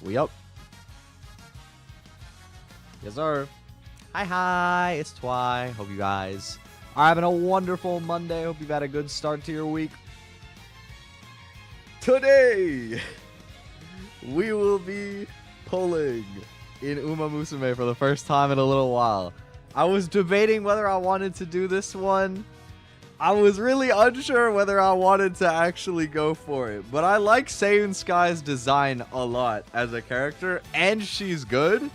We up. Yes, sir. Hi, it's Twi. Hope you guys are having a wonderful Monday. Hope you've had a good start to your week. Today, we will be pulling in Umamusume for the first time in a little while. I was debating whether I wanted to do this one. I was really unsure whether I wanted to actually go for it, but I like SEIUN Sky's design a lot as a character, and she's good.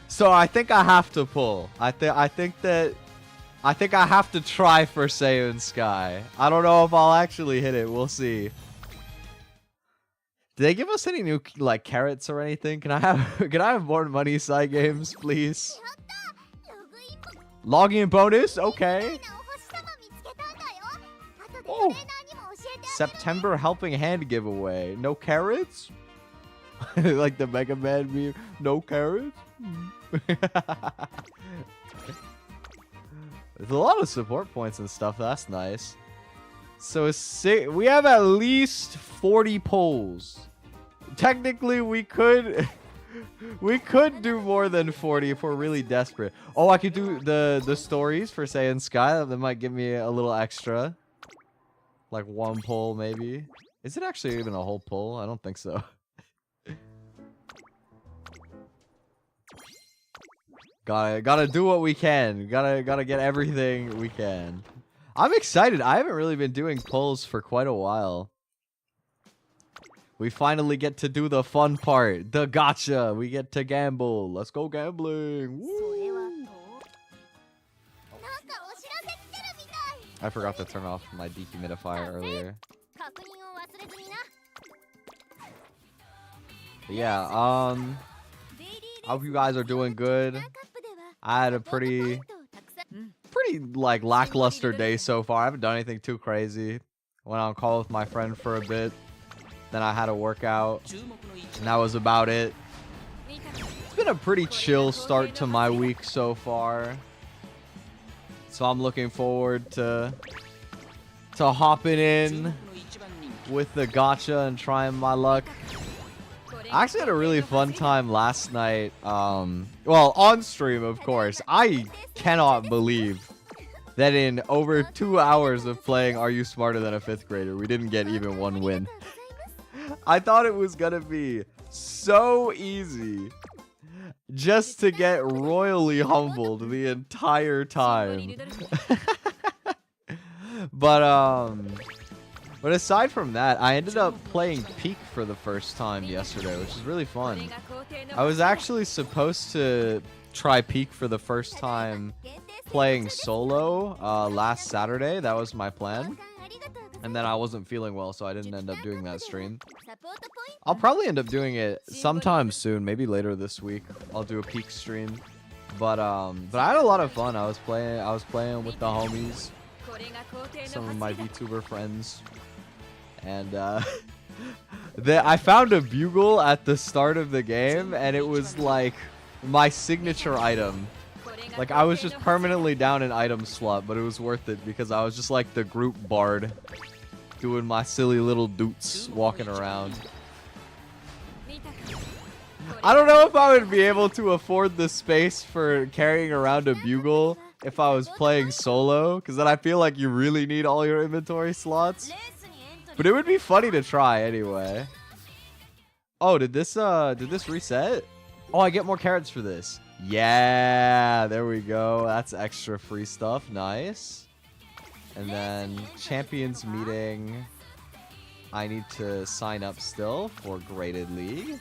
So I think I have to pull. I think I have to try for SEIUN Sky. I don't know if I'll actually hit it. We'll see. Did they give us any new like carrots or anything? Can I have more money cygames, please? Login bonus? Okay. Oh. September helping hand giveaway. No carrots? Like the Mega Man meme. No carrots? There's a lot of support points and stuff. That's nice. So we have at least 40 polls. Technically, we could do more than 40 if we're really desperate. Oh, I could do the stories for SEIUN Sky. That might give me a little extra. Like one poll, maybe. Is it actually even a whole poll? I don't think so. Gotta do what we can. Gotta get everything we can. I'm excited. I haven't really been doing polls for quite a while. We finally get to do the fun part, the gacha. We get to gamble. Let's go gambling. Woo. I forgot to turn off my dehumidifier earlier. But yeah, I hope you guys are doing good. I had a pretty like lackluster day so far. I haven't done anything too crazy. Went on call with my friend for a bit. Then I had a workout. And that was about it. It's been a pretty chill start to my week so far. So I'm looking forward to hopping in with the gacha and trying my luck. I actually had a really fun time last night. Well, on stream, of course. I cannot believe that in over 2 hours of playing Are You Smarter Than a 5th Grader, we didn't get even one win. I thought it was gonna be so easy just to get royally humbled the entire time. But aside from that, I ended up playing Peak for the first time yesterday, which is really fun. I was actually supposed to try Peak for the first time playing solo last Saturday. That was my plan. And then I wasn't feeling well, so I didn't end up doing that stream. I'll probably end up doing it sometime soon, maybe later this week. I'll do a Peak stream. But I had a lot of fun. I was playing with the homies, some of my vtuber friends. And I found a bugle at the start of the game, and it was like my signature item. Like I was just permanently down an item slot, but it was worth it because I was just like the group bard, doing my silly little doots, walking around. I don't know if I would be able to afford the space for carrying around a bugle if I was playing solo, because then I feel like you really need all your inventory slots. But it would be funny to try anyway. Oh, did this reset? Oh, I get more carrots for this. Yeah, there we go. That's extra free stuff. Nice. And then Champions Meeting. I need to sign up still for Graded League.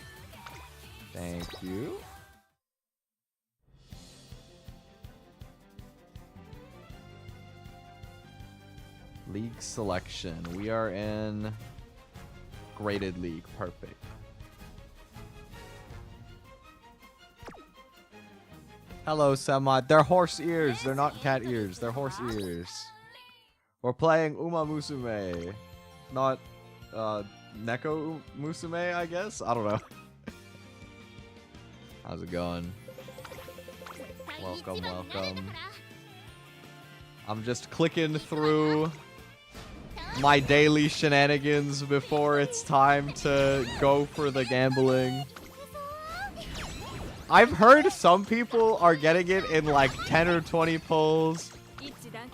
Thank you. League selection. We are in Graded League. Perfect. Hello, Semi. They're horse ears. They're not cat ears. They're horse ears. We're playing Umamusume. Not, Neko Musume, I guess? I don't know. How's it going? Welcome, welcome. I'm just clicking through my daily shenanigans before it's time to go for the gambling. I've heard some people are getting it in like 10 or 20 pulls.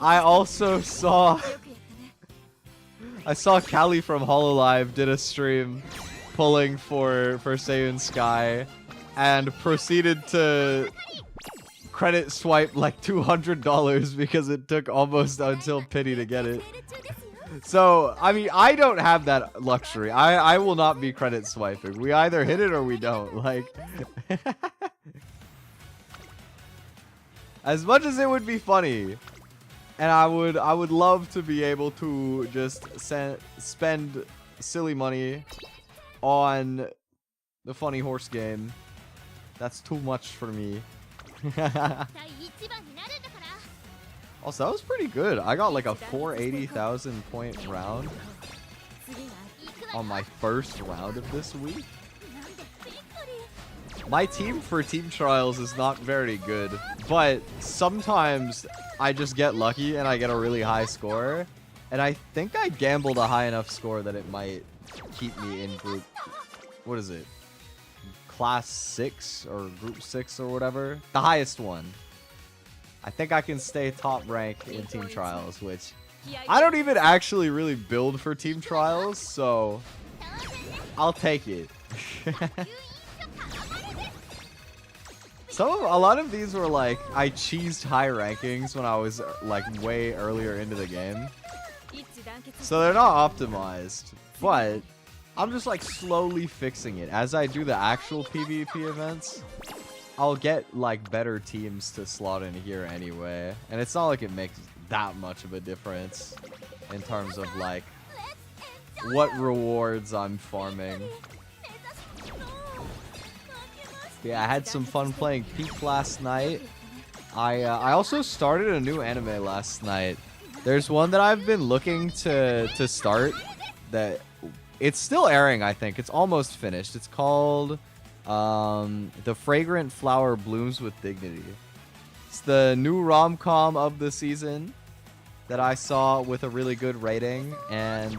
I also saw Callie from HoloLive did a stream pulling for SEIUN Sky and proceeded to credit swipe like $200 because it took almost until pity to get it. So, I mean, I don't have that luxury. I will not be credit swiping. We either hit it or we don't. Like, as much as it would be funny, and I would love to be able to just spend silly money on the funny horse game. That's too much for me. Also, that was pretty good. I got like a 480,000 point round on my first round of this week. My team for team trials is not very good, but sometimes I just get lucky and I get a really high score. And I think I gambled a high enough score that it might keep me in group, what is it? Class 6 or group 6 or whatever. The highest one. I think I can stay top rank in team trials, which I don't even actually really build for team trials, so I'll take it. A lot of these were like, I cheesed high rankings when I was like way earlier into the game. So they're not optimized, but I'm just like slowly fixing it. As I do the actual PvP events, I'll get like better teams to slot in here anyway. And it's not like it makes that much of a difference in terms of like what rewards I'm farming. Yeah, I had some fun playing Peak last night. I also started a new anime last night. There's one that I've been looking to start that it's still airing, I think. It's almost finished. It's called The Fragrant Flower Blooms with Dignity. It's the new rom-com of the season that I saw with a really good rating, and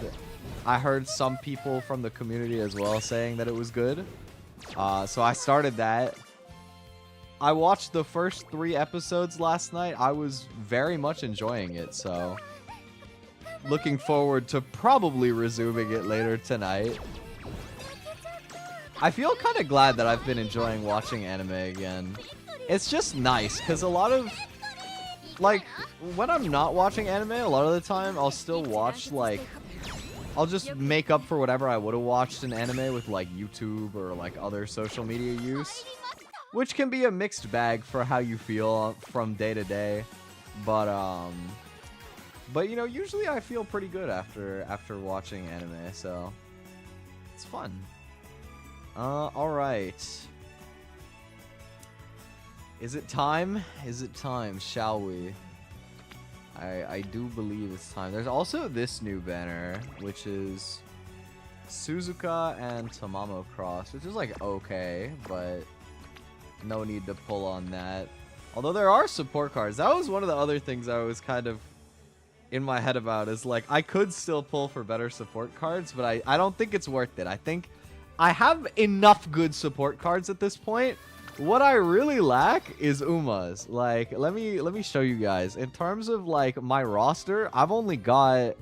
I heard some people from the community as well saying that it was good. So I started that. I watched the first 3 episodes last night. I was very much enjoying it, so looking forward to probably resuming it later tonight. I feel kind of glad that I've been enjoying watching anime again. It's just nice, because a lot of, like, when I'm not watching anime, a lot of the time, I'll still watch, like, I'll just make up for whatever I would have watched in anime with, like, YouTube or, like, other social media use. Which can be a mixed bag for how you feel from day to day. But you know, usually I feel pretty good after watching anime, so it's fun. Alright. Is it time? Is it time? Shall we? I do believe it's time. There's also this new banner, which is Suzuka and Tamamo Cross, which is like okay, but no need to pull on that. Although there are support cards. That was one of the other things I was kind of in my head about, is like I could still pull for better support cards, but I don't think it's worth it. I think I have enough good support cards at this point. What I really lack is Umas. Like, let me show you guys. In terms of like my roster, I've only got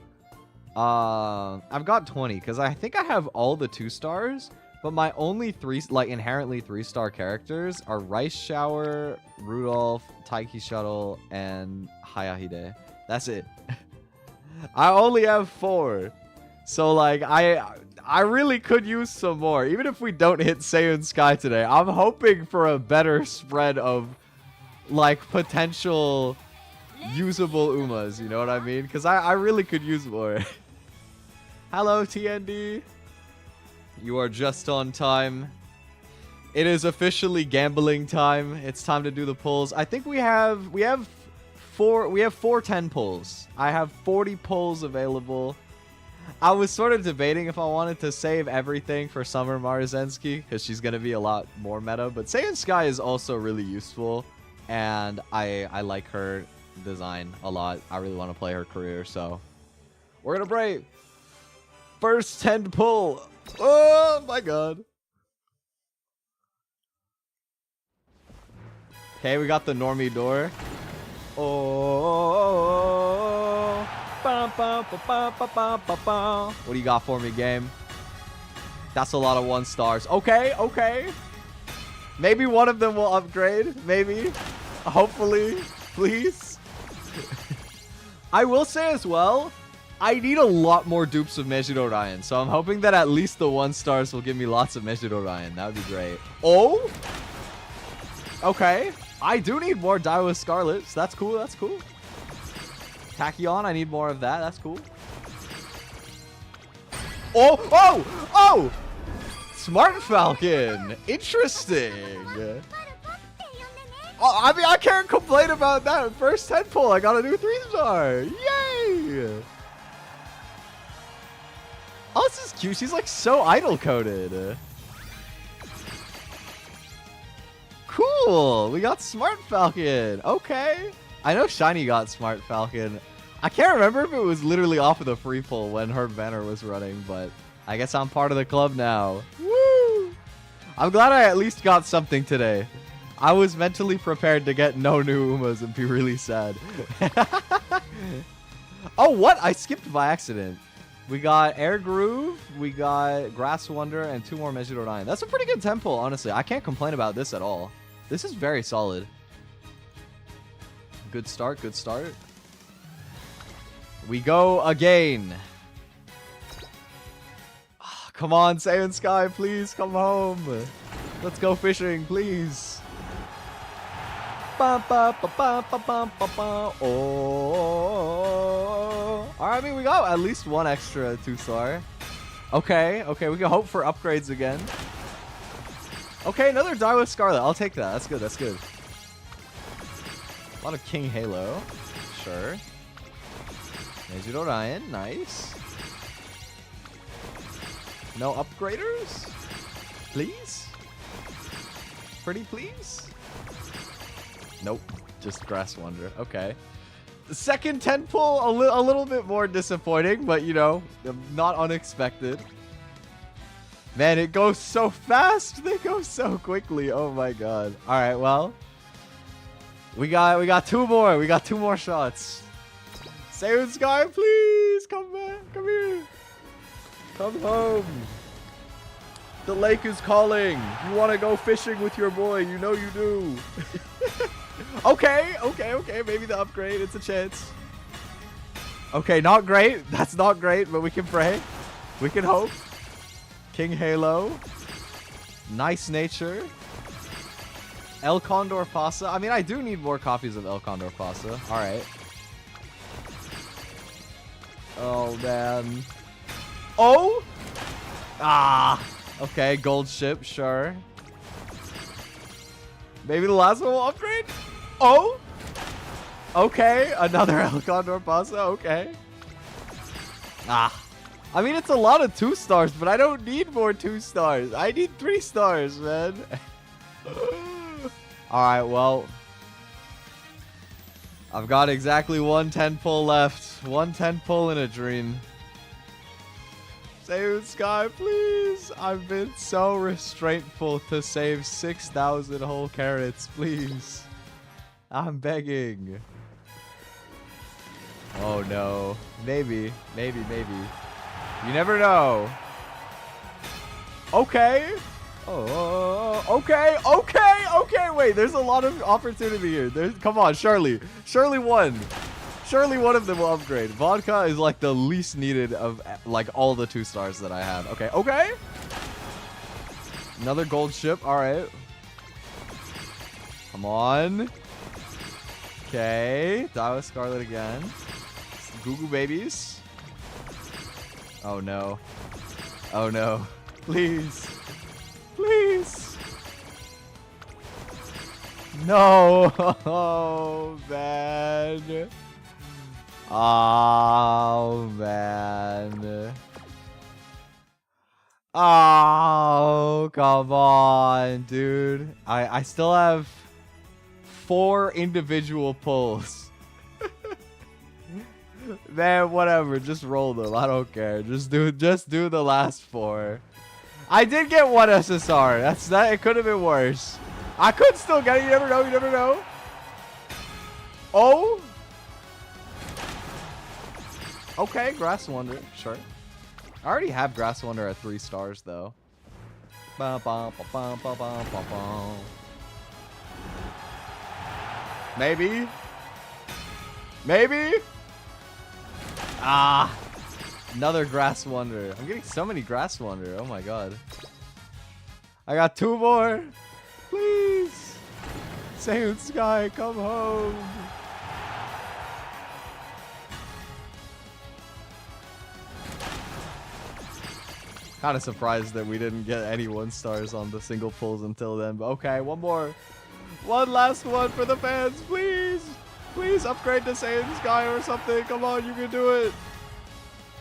I've got 20 because I think I have all the 2-stars, but my only inherently 3-star characters are Rice Shower, Rudolph, Taiki Shuttle, and Hayahide. That's it. I only have 4. So like I really could use some more. Even if we don't hit SEIUN Sky today, I'm hoping for a better spread of like potential usable Umas, you know what I mean? Because I really could use more. Hello, TND. You are just on time. It is officially gambling time. It's time to do the pulls. I think we have 4 10 pulls. I have 40 pulls available. I was sort of debating if I wanted to save everything for Summer Marzensky, because she's going to be a lot more meta, but SEIUN Sky is also really useful, and I like her design a lot. I really want to play her career, so we're going to break. First 10 pull. Oh my god. Okay, we got the normie door. Oh. What do you got for me, game? That's a lot of 1 stars. Okay, okay. Maybe one of them will upgrade. Maybe. Hopefully. Please. I will say as well, I need a lot more dupes of Mejiro Ryan. So I'm hoping that at least the 1 stars will give me lots of Mejiro Ryan. That would be great. Oh! Okay. I do need more Daiwa Scarlets. That's cool. That's cool. Tachyon, I need more of that. That's cool. Oh! Oh! Oh! Smart Falcon. Interesting. Oh, I mean, I can't complain about that. First 10 pull, I got a new 3-star. Yay! Oh, this is cute. She's like so idol coded. Cool. We got Smart Falcon. Okay. I know Shiny got Smart Falcon. I can't remember if it was literally off of the free pull when her banner was running, but I guess I'm part of the club now. Woo! I'm glad I at least got something today. I was mentally prepared to get no new Umas and be really sad. Oh, what? I skipped by accident. We got Air Groove, we got Grass Wonder, and 2 more Mejiro 9. That's a pretty good tempo, honestly. I can't complain about this at all. This is very solid. Good start, good start. We go again. Oh, come on, SEIUN Sky, please come home. Let's go fishing, please. Oh. Alright, I mean, we got at least 1 extra 2-star. Okay, okay, we can hope for upgrades again. Okay, another Daiwa Scarlet. I'll take that. That's good, that's good. A lot of King Halo. Sure. Mejiro Ryan. Nice. No upgraders? Please? Pretty please? Nope. Just Grass Wonder. Okay. The second 10 pull, a little bit more disappointing, but you know, not unexpected. Man, it goes so fast. They go so quickly. Oh my god. All right, well, we got 2 more. We got 2 more shots. SEIUN Sky, please come back. Come here. Come home. The lake is calling. You want to go fishing with your boy? You know you do. Okay, okay, okay. Maybe the upgrade. It's a chance. Okay, not great. That's not great, but we can pray. We can hope. King Halo. Nice Nature. El Condor Pasa. I mean, I do need more copies of El Condor Pasa. All right. Oh, man. Oh! Ah! Okay, gold ship, sure. Maybe the last one will upgrade? Oh! Okay, another El Condor Pasa, okay. Ah. I mean, it's a lot of 2 stars, but I don't need more 2 stars. I need 3 stars, man. Alright, well. I've got exactly 1 10 pull left. 1 10 pull and a dream. SEIUN Sky, please. I've been so restraintful to save 6,000 whole carrots, please. I'm begging. Oh no. Maybe. Maybe, maybe. You never know. Okay. Oh, okay, okay, okay. Wait, there's a lot of opportunity here. Come on, Surely 1. Surely one of them will upgrade. Vodka is like the least needed of like all the 2 stars that I have. Okay, okay. Another gold ship. All right. Come on. Okay. Daiwa Scarlet again. Goo Goo Babies. Oh no. Oh no. Please. Please. No. Oh, man. Oh, man. Oh, come on, dude. I still have 4 individual pulls. Man, whatever. Just roll them. I don't care. Just do the last 4. I did get 1 SSR. It could have been worse. I could still get it. You never know. You never know. Oh. Okay, Grass Wonder. Sure. I already have Grass Wonder at 3 stars, though. Maybe. Maybe. Ah. Another Grass Wonder. I'm getting so many Grass Wonder. Oh my god. I got 2 more. Please. SEIUN Sky, come home. Kind of surprised that we didn't get any 1 stars on the single pulls until then. But okay, one more. One last one for the fans, please. Please upgrade to SEIUN Sky or something. Come on, you can do it.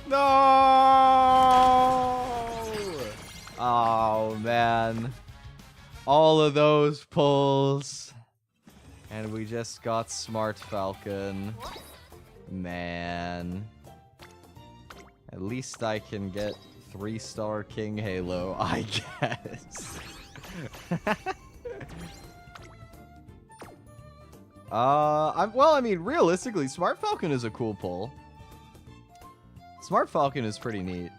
No! Oh, man. All of those pulls. And we just got Smart Falcon. Man. At least I can get 3-star King Halo, I guess. Well, I mean, realistically, Smart Falcon is a cool pull. Smart Falcon is pretty neat.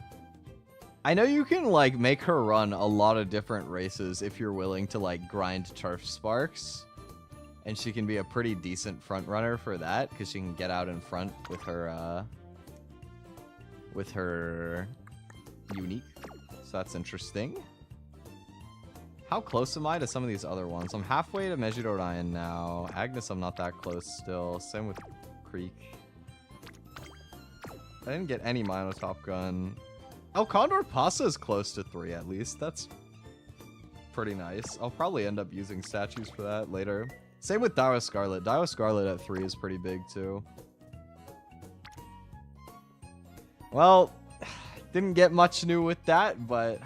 I know you can, like, make her run a lot of different races if you're willing to, like, grind Turf Sparks. And she can be a pretty decent front runner for that, because she can get out in front with her unique. So that's interesting. How close am I to some of these other ones? I'm halfway to Measured Orion now. Agnes, I'm not that close still. Same with Creek. I didn't get any Mino Top Gun. Oh, Condor Pasa is close to 3 at least. That's pretty nice. I'll probably end up using statues for that later. Same with Dio Scarlet. Dio Scarlet at 3 is pretty big too. Well, didn't get much new with that, but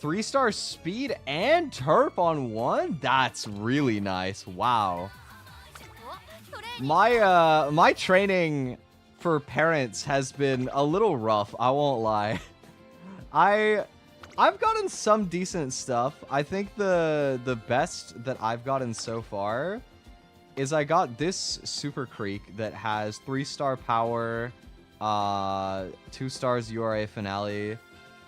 3-star speed and turf on 1? That's really nice. Wow. My training for parents has been a little rough, I won't lie. I've gotten some decent stuff. I think the best that I've gotten so far is I got this Super Creek that has 3-star power, 2 stars URA finale,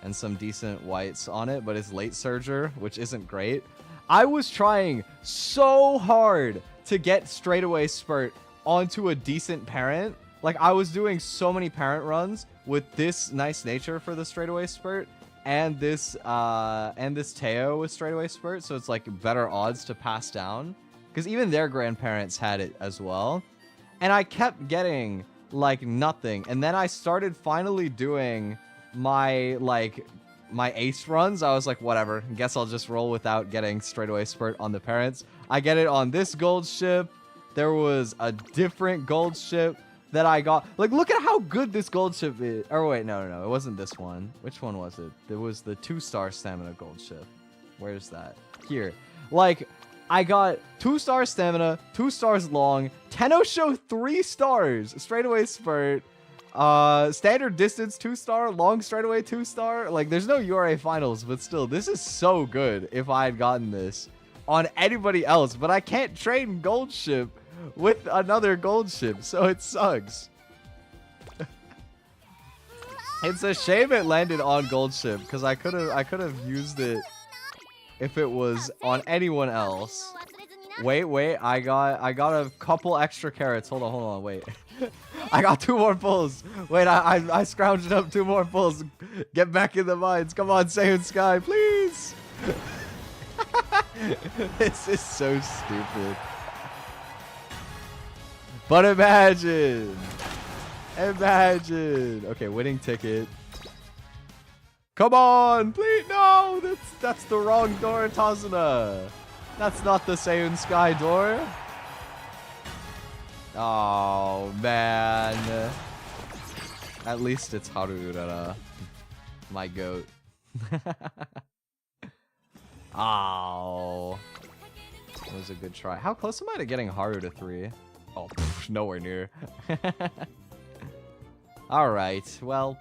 and some decent whites on it, but it's late surger, which isn't great. I was trying so hard to get straightaway spurt onto a decent parent. Like, I was doing so many parent runs with this nice nature for the straightaway spurt, and this Teo with straightaway spurt, so it's like better odds to pass down, because even their grandparents had it as well. And I kept getting like nothing, and then I started finally doing my ace runs. I was like, whatever, guess I'll just roll without getting straightaway spurt on the parents. I get it on this gold ship. There was a different gold ship that I got. Like, look at how good this gold ship is. Or wait, no, it wasn't this one. Which one was it? It was the 2-star stamina gold ship. Where's that? Here. Like, I got 2-star stamina, 2 stars long, Tenno Show 3 stars, straightaway spurt, standard distance 2-star, long straightaway 2-star. Like, there's no URA finals, but still, this is so good if I had gotten this on anybody else. But I can't train gold ship with another gold ship, so it sucks. It's a shame it landed on gold ship, because I could have used it if it was on anyone else. Wait, I got a couple extra carrots. Hold on, wait. I got 2 more pulls. Wait, I scrounged up 2 more pulls. Get back in the mines. Come on, SEIUN Sky, please. This is so stupid. But imagine. Okay, winning ticket. Come on, please. No, that's the wrong door, Tazuna. That's not the SEIUN Sky door. Oh, man. At least it's Haru Urara, my goat. Oh. That was a good try. How close am I to getting Haru to 3? Oh, pff, nowhere near. Alright, well.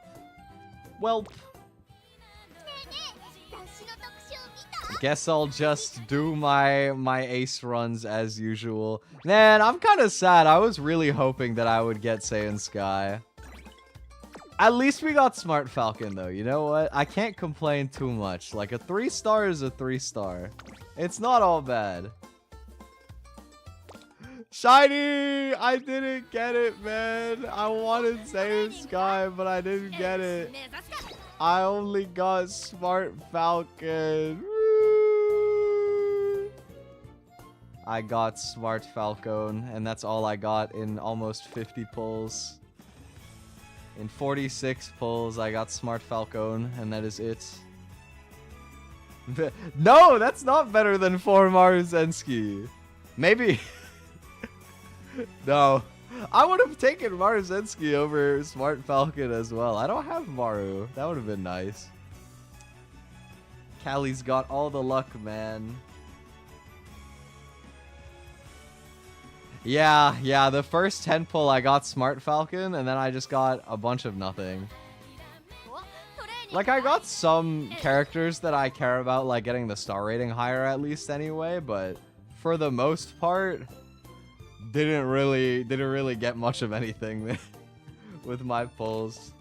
Guess I'll just do my ace runs as usual. Man, I'm kind of sad. I was really hoping that I would get SEIUN Sky. At least we got Smart Falcon, though. You know what? I can't complain too much. Like, a 3-star is a 3-star. It's not all bad. Shiny! I didn't get it, man. I wanted SEIUN Sky, but I didn't get it. I only got Smart Falcon. Woo! I got Smart Falcon, and that's all I got in almost 50 pulls. In 46 pulls, I got Smart Falcon, and that is it. No, that's not better than 4 Maruzensky. Maybe. No. I would have taken Maruzensky over Smart Falcon as well. I don't have Maru. That would have been nice. Callie's got all the luck, man. Yeah, the first 10 pull I got Smart Falcon, and then I just got a bunch of nothing. Like, I got some characters that I care about, like getting the star rating higher at least anyway, but for the most part, didn't really get much of anything with my pulls.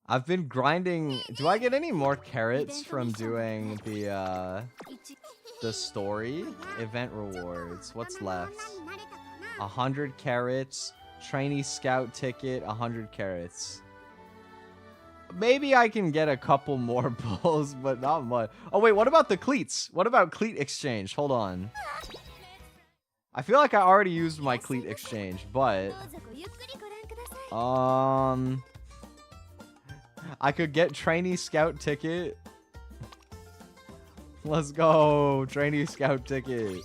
I've been grinding. Do I get any more carrots from doing the story event rewards? What's left? 100 carrots, trainee scout ticket, 100 carrots. Maybe I can get a couple more pulls, but not much. Oh wait, what about the cleats? What about cleat exchange? Hold on. I feel like I already used my cleat exchange, but I could get trainee scout ticket. Let's go, trainee scout ticket.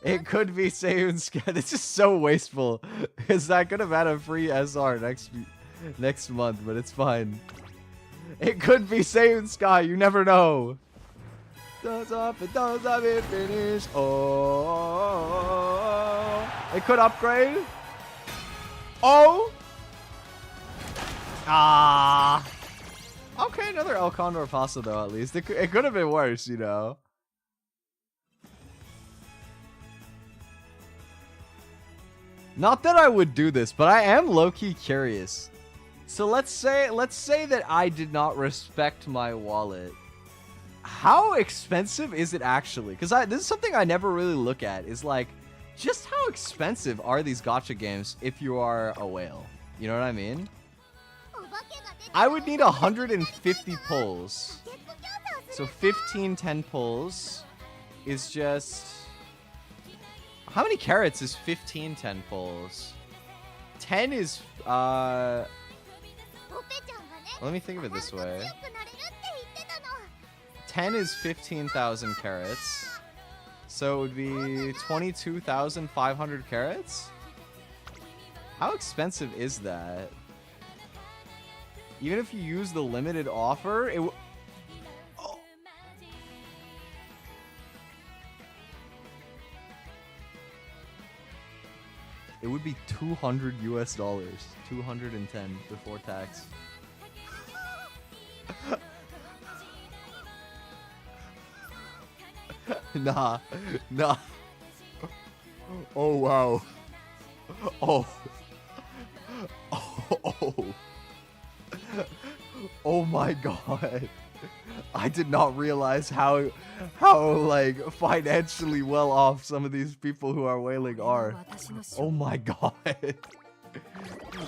It could be SEIUN Sky. This is so wasteful, because I could have had a free SR next month, but it's fine. It could be SEIUN Sky. You never know. Does up it finish? Oh, it could upgrade. Oh. Ah. Okay, another El Condor Pasta though. At least it could have been worse, you know. Not that I would do this, but I am low-key curious. So let's say that I did not respect my wallet. How expensive is it actually? Because this is something I never really look at. Is like, just how expensive are these gacha games if you are a whale? You know what I mean? I would need 150 pulls. So 15 10 pulls is just... How many carrots is 15 10 pulls? 10 is... Let me think of it this way. 10 is 15,000 carrots. So it would be 22,500 carrots? How expensive is that? Even if you use the limited offer, it it would be $200 US. 210 before tax. Nah. Oh wow. Oh. Oh my god. I did not realize how like financially well off some of these people who are whaling are. Oh my god.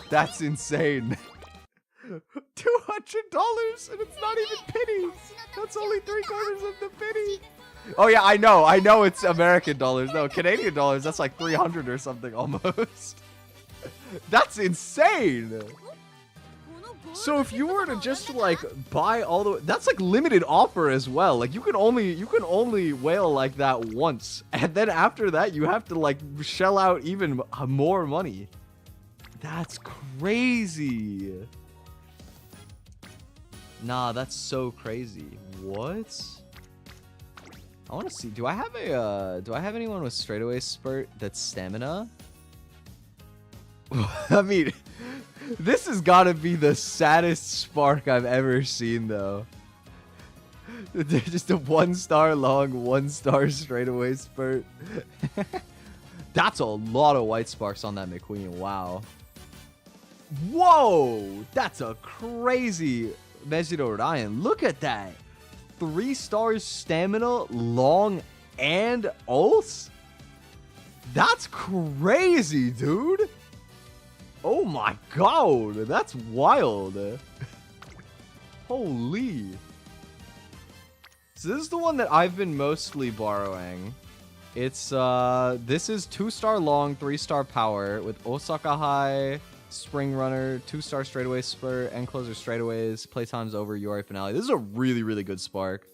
That's insane. $200 and it's not even pennies. That's only 3/4 of the penny. Oh yeah, I know it's American dollars. No, Canadian dollars, that's like 300 or something almost. That's insane. So if you were to just like buy all the, that's like limited offer as well. Like you can only whale like that once, and then after that you have to like shell out even more money. That's crazy. Nah, that's so crazy. What? I want to see. Do I have anyone with straightaway spurt that's stamina? I mean, this has got to be the saddest spark I've ever seen, though. Just a 1-star long, 1-star straightaway spurt. That's a lot of white sparks on that McQueen. Wow. Whoa! That's a crazy Mejiro Ryan. Look at that. 3 stars stamina, long, and ults? That's crazy, dude. Oh my god. That's wild. Holy. So this is the one that I've been mostly borrowing. It's, this is 2-star long, 3-star power with Osaka High, Spring Runner, 2-star straightaway spurt, end closer straightaways, playtime's over, URA finale. This is a really, really good spark.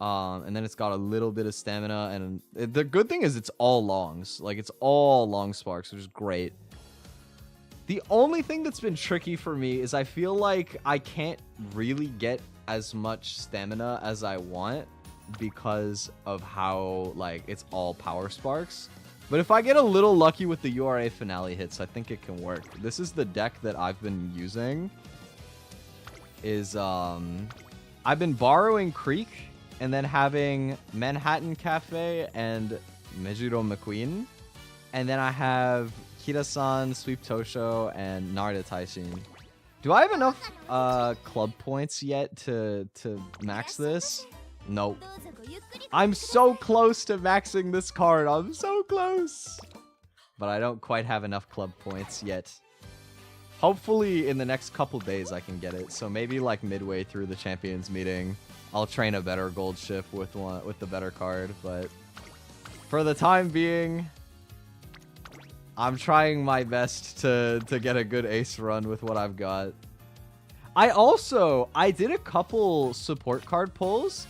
And then it's got a little bit of stamina, and the good thing is it's all longs. Like, it's all long sparks, which is great. The only thing that's been tricky for me is I feel like I can't really get as much stamina as I want because of how, like, it's all power sparks. But if I get a little lucky with the URA finale hits, I think it can work. This is the deck that I've been using. I've been borrowing Creek and then having Manhattan Cafe and Mejiro McQueen. And then I have Kira-san, Sweep Tosho, and Narita Taishin. Do I have enough club points yet to max this? Nope. I'm so close to maxing this card. I'm so close. But I don't quite have enough club points yet. Hopefully in the next couple days I can get it. So maybe like midway through the champions meeting, I'll train a better gold ship with the better card. But for the time being, I'm trying my best to get a good ace run with what I've got. I did a couple support card pulls,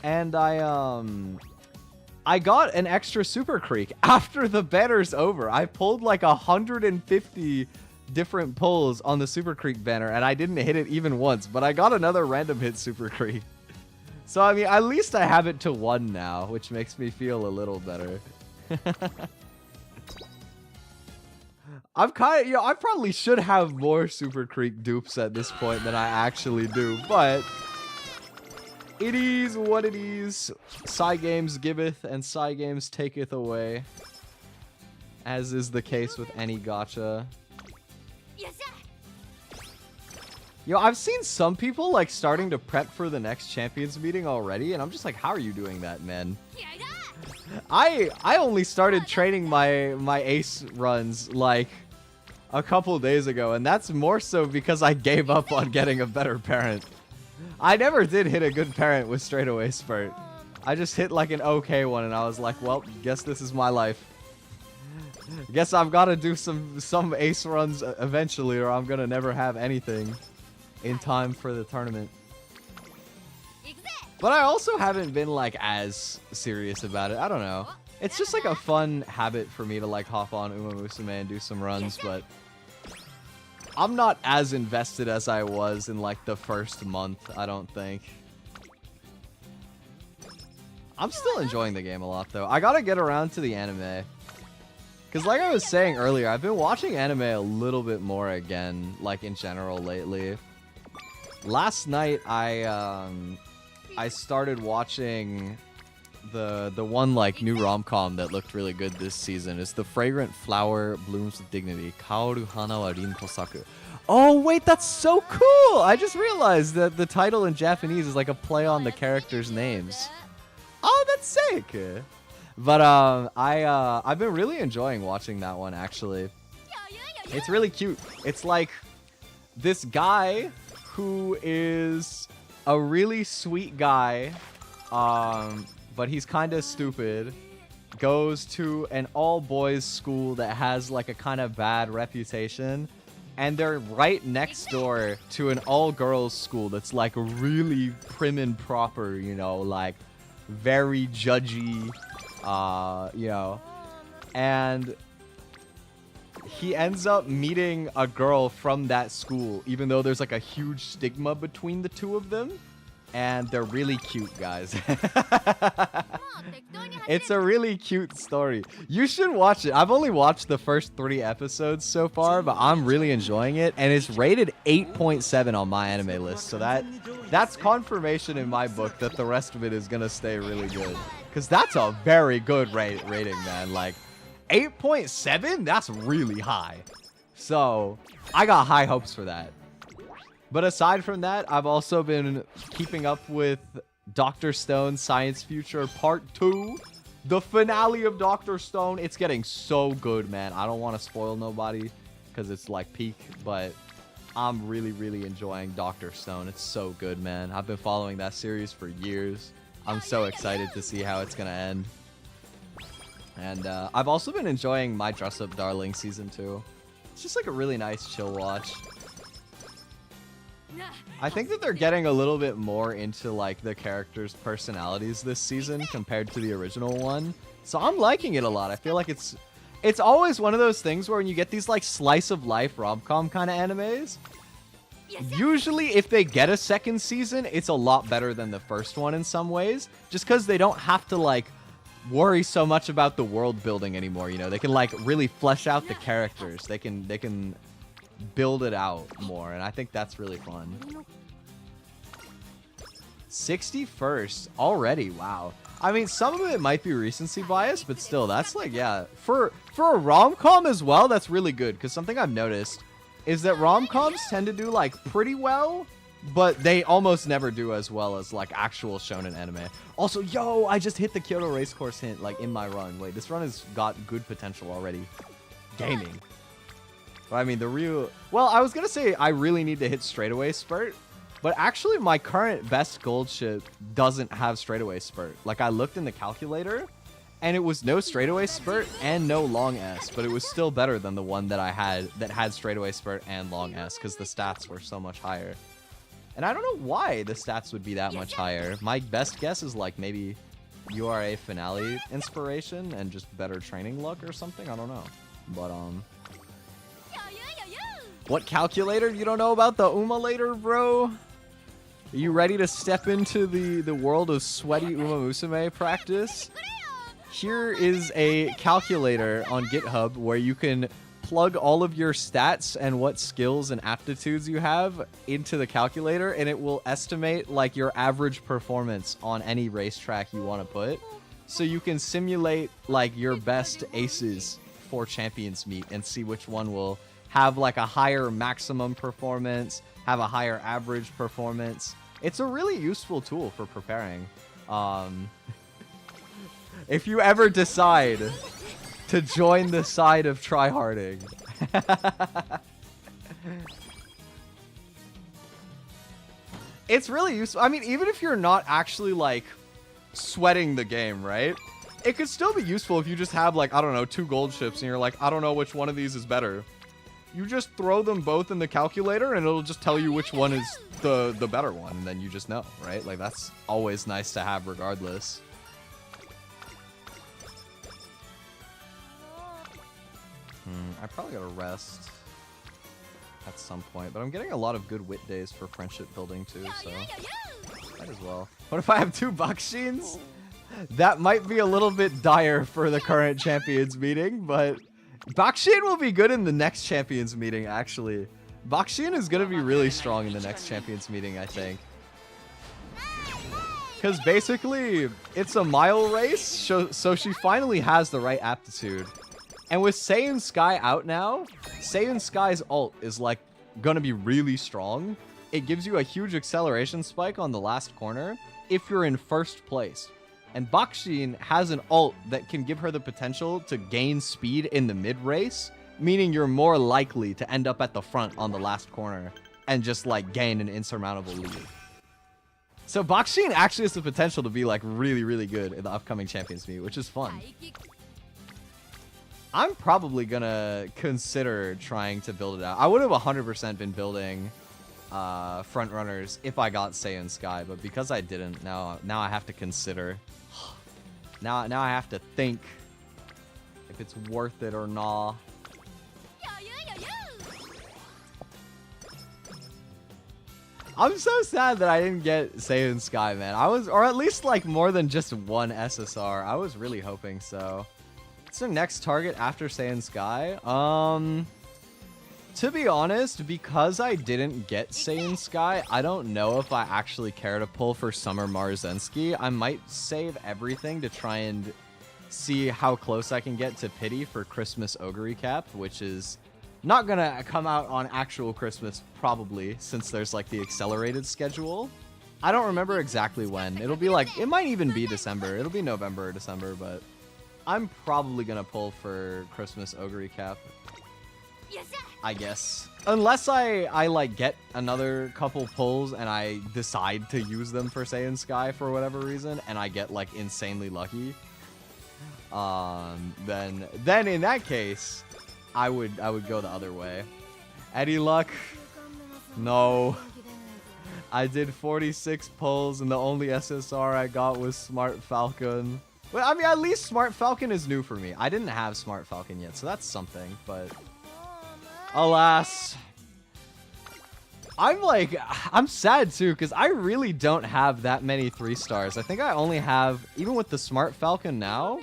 and I got an extra Super Creek after the banner's over. I pulled like 150 different pulls on the Super Creek banner, and I didn't hit it even once, but I got another random hit Super Creek. So, I mean, at least I have it to 1 now, which makes me feel a little better. I probably should have more Super Creek dupes at this point than I actually do, but it is what it is. Cygames giveth and Cygames taketh away, as is the case with any gacha. Yo, I've seen some people like starting to prep for the next champions meeting already, and I'm just like, how are you doing that, man? I only started training my ace runs like a couple days ago, and that's more so because I gave up on getting a better parent. I never did hit a good parent with straightaway spurt. I just hit like an okay one, and I was like, well, guess this is my life. Guess I've got to do some ace runs eventually, or I'm gonna never have anything in time for the tournament. But I also haven't been like as serious about it. I don't know. It's just like a fun habit for me to like hop on Umamusume and do some runs, but I'm not as invested as I was in like the first month, I don't think. I'm still enjoying the game a lot though. I gotta get around to the anime. Because like I was saying earlier, I've been watching anime a little bit more again, like in general lately. Last night I started watching the one like new rom-com that looked really good this season. It's The Fragrant Flower Blooms with Dignity. Kaoru hana wa rin kosaku. Oh wait, that's so cool! I just realized that the title in Japanese is like a play on the characters' names. Oh, that's sick! But I've been really enjoying watching that one actually. It's really cute. It's like this guy who is a really sweet guy, but he's kind of stupid, goes to an all-boys school that has like a kind of bad reputation, and they're right next door to an all-girls school that's like really prim and proper, you know, like very judgy, you know, and he ends up meeting a girl from that school, even though there's like a huge stigma between the two of them. And they're really cute, guys. It's a really cute story. You should watch it. I've only watched the first 3 episodes so far, but I'm really enjoying it. And it's rated 8.7 on my anime list. So that's confirmation in my book that the rest of it is going to stay really good. Because that's a very good rating, man. Like, 8.7? That's really high. So, I got high hopes for that. But aside from that, I've also been keeping up with Dr. Stone Science Future Part 2. The finale of Dr. Stone. It's getting so good, man. I don't want to spoil nobody because it's like peak, but I'm really, really enjoying Dr. Stone. It's so good, man. I've been following that series for years. I'm so excited to see how it's going to end. And I've also been enjoying My Dress Up Darling Season 2. It's just like a really nice chill watch. I think that they're getting a little bit more into like the characters' personalities this season compared to the original one. So I'm liking it a lot. I feel like it's always one of those things where when you get these like slice of life rom-com kind of animes, usually if they get a second season, it's a lot better than the first one in some ways, just because they don't have to like worry so much about the world building anymore. You know, they can like really flesh out the characters. They can build it out more, and I think that's really fun. 61st already. Wow. I mean, some of it might be recency bias, but still, that's like, yeah, for a rom-com as well, that's really good. Because something I've noticed is that rom-coms tend to do like pretty well, but they almost never do as well as like actual shonen anime. Also, yo, I just hit the Kyoto Racecourse hint like in my run. Wait, this run has got good potential already. Gaming. But I mean, well, I was gonna say I really need to hit straightaway spurt, but actually my current best gold ship doesn't have straightaway spurt. Like, I looked in the calculator and it was no straightaway spurt and no long S, but it was still better than the one that I had that had straightaway spurt and long S because the stats were so much higher. And I don't know why the stats would be that much higher. My best guess is like maybe URA finale inspiration and just better training luck or something. I don't know. But what calculator? You don't know about the Umalator, bro? Are you ready to step into the world of sweaty Umamusume practice? Here is a calculator on GitHub where you can plug all of your stats and what skills and aptitudes you have into the calculator, and it will estimate like your average performance on any racetrack you want to put. So you can simulate like your best aces for Champions Meet and see which one will have like a higher maximum performance, have a higher average performance. It's a really useful tool for preparing. If you ever decide to join the side of tryharding. It's really useful. I mean, even if you're not actually like sweating the game, right? It could still be useful if you just have like, I don't know, 2 gold ships and you're like, I don't know which one of these is better. You just throw them both in the calculator and it'll just tell you which one is the better one, and then you just know, right? Like, that's always nice to have regardless. I probably gotta rest at some point, but I'm getting a lot of good wit days for friendship building too, so might as well. What if I have 2 Bakshins? That might be a little bit dire for the current Champions meeting, but Bakshin will be good in the next Champions meeting, actually. Bakshin is going to be really strong in the next Champions meeting, I think. Because basically, it's a mile race, so she finally has the right aptitude. And with SEIUN Sky out now, SEIUN Sky's ult is like going to be really strong. It gives you a huge acceleration spike on the last corner if you're in first place. And Bakshin has an ult that can give her the potential to gain speed in the mid-race, meaning you're more likely to end up at the front on the last corner and just like gain an insurmountable lead. So Bakshin actually has the potential to be like really, really good in the upcoming Champions Meet, which is fun. I'm probably gonna consider trying to build it out. I would have 100% been building front runners if I got SEIUN Sky, but because I didn't, now I have to consider. Now I have to think if it's worth it or not. I'm so sad that I didn't get SEIUN Sky, man. I was, or at least like more than just one SSR. I was really hoping so. What's the next target after SEIUN Sky? To be honest, because I didn't get SEIUN Sky, I don't know if I actually care to pull for Summer Marzensky. I might save everything to try and see how close I can get to Pity for Christmas Ogre Recap, which is not gonna come out on actual Christmas, probably, since there's like the accelerated schedule. I don't remember exactly when. It'll be like, it might even be December. It'll be November or December, but I'm probably gonna pull for Christmas Ogre Recap, I guess. Unless I like get another couple pulls and I decide to use them for SEIUN Sky for whatever reason, and I get like insanely lucky. Then in that case, I would go the other way. Eddie Luck, no. I did 46 pulls and the only SSR I got was Smart Falcon. Well, I mean, at least Smart Falcon is new for me. I didn't have Smart Falcon yet, so that's something, but alas. I'm sad too, because I really don't have that many 3 stars. I think I only have, even with the Smart Falcon now,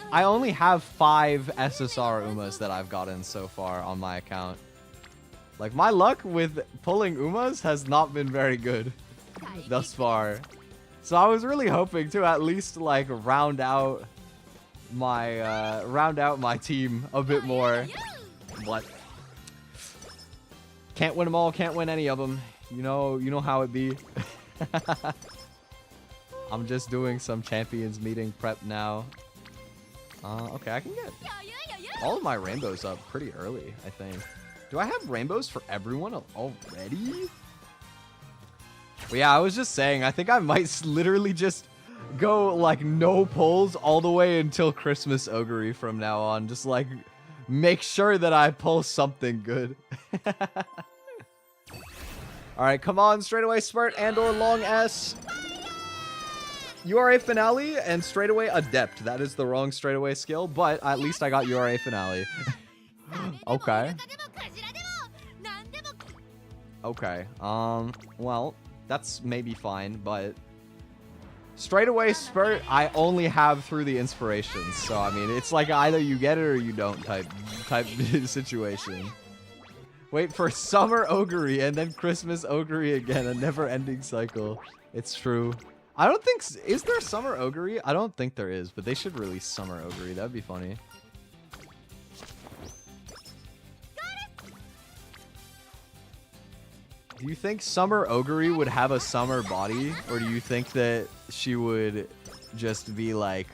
I only have 5 SSR Umas that I've gotten so far on my account. Like, my luck with pulling Umas has not been very good thus far. So I was really hoping to at least, like, round out my team a bit more. But can't win them all, can't win any of them. You know how it be. I'm just doing some champions meeting prep now. Okay, I can get all of my rainbows up pretty early, I think. Do I have rainbows for everyone already? Well, yeah, I was just saying, I think I might literally just go, like, no pulls all the way until Christmas Ogre from now on. Just, like, make sure that I pull something good. Alright, come on, straightaway Spurt and or long S. URA Finale and straightaway Adept. That is the wrong straightaway skill, but at least I got URA Finale. Okay. Okay. Well, that's maybe fine, but straightaway Spurt I only have through the inspirations. So I mean, it's like either you get it or you don't type situation. Wait for Summer Ogre and then Christmas Ogre again, a never-ending cycle. It's true. I don't think... Is there Summer Ogre? I don't think there is, but they should release Summer Ogre. That'd be funny. Do you think Summer Ogre would have a summer body? Or do you think that she would just be like...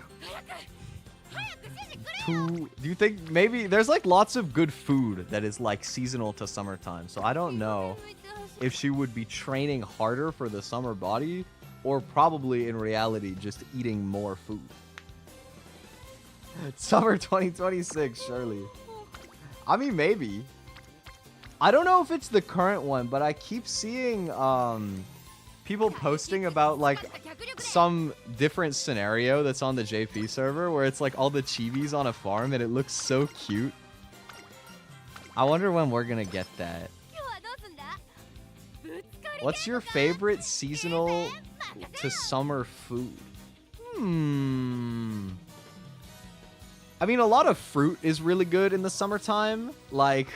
Do you think maybe... There's like lots of good food that is like seasonal to summertime. So I don't know if she would be training harder for the summer body, or probably in reality just eating more food. Summer 2026, surely. I mean, maybe. I don't know if it's the current one, but I keep seeing people posting about like some different scenario that's on the JP server where it's like all the chibis on a farm and it looks so cute. I wonder when we're gonna get that. What's your favorite seasonal to summer food? I mean, a lot of fruit is really good in the summertime. Like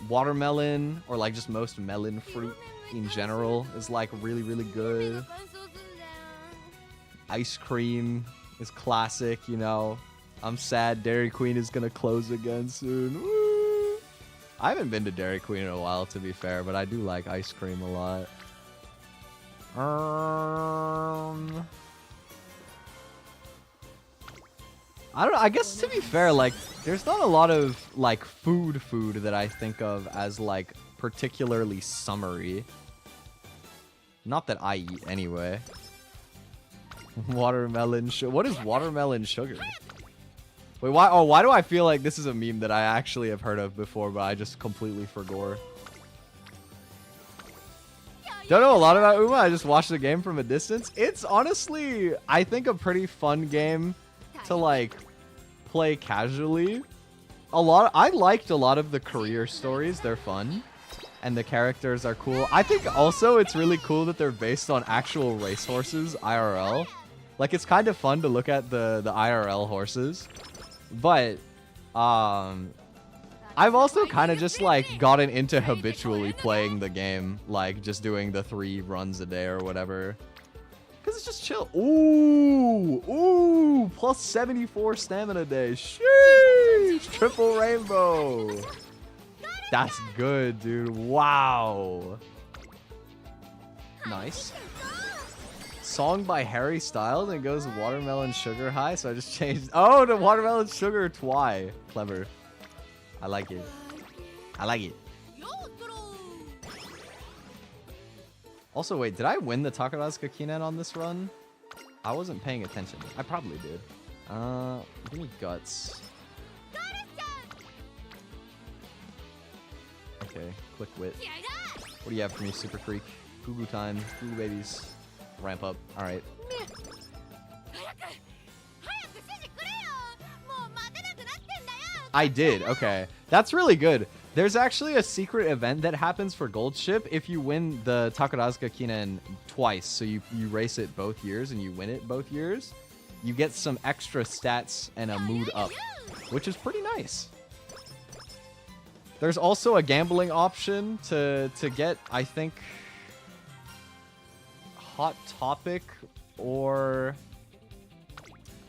watermelon, or like just most melon fruit in general is like really, really good. Ice cream is classic, you know. I'm sad Dairy Queen is gonna close again soon. Woo! I haven't been to Dairy Queen in a while, to be fair, but I do like ice cream a lot. I guess to be fair, like, there's not a lot of, like, food that I think of as, like, particularly summery. Not that I eat, anyway. Watermelon sugar. What is watermelon sugar? Wait, why? Oh, why do I feel like this is a meme that I actually have heard of before, but I just completely forgot? Don't know a lot about Uma. I just watched the game from a distance. It's honestly, I think, a pretty fun game to like play casually. I liked a lot of the career stories. They're fun. and the characters are cool. I think also it's really cool that they're based on actual racehorses, IRL. Like, it's kind of fun to look at the IRL horses. But, I've also kind of just, like, gotten into habitually playing the game. Like, just doing the 3 runs a day or whatever. Because it's just chill. Ooh! Ooh! Plus 74 stamina day. Sheesh! Triple rainbow. That's good, dude. Wow. Nice. Song by Harry Styles, and it goes Watermelon Sugar High, so I just changed. Oh, to Watermelon Sugar Twi. Clever. I like it. I like it. Also, wait, did I win the Takarazuka Kinen on this run? I wasn't paying attention. I probably did. Give me guts. Okay, quick wit. What do you have for me, Super Freak? Fugu time. Fugu babies. Ramp up. Alright. I did. Okay. That's really good. There's actually a secret event that happens for Gold Ship if you win the Takarazuka Kinen twice. So you race it both years and you win it both years. You get some extra stats and a mood up, which is pretty nice. There's also a gambling option to get, I think, Hot Topic or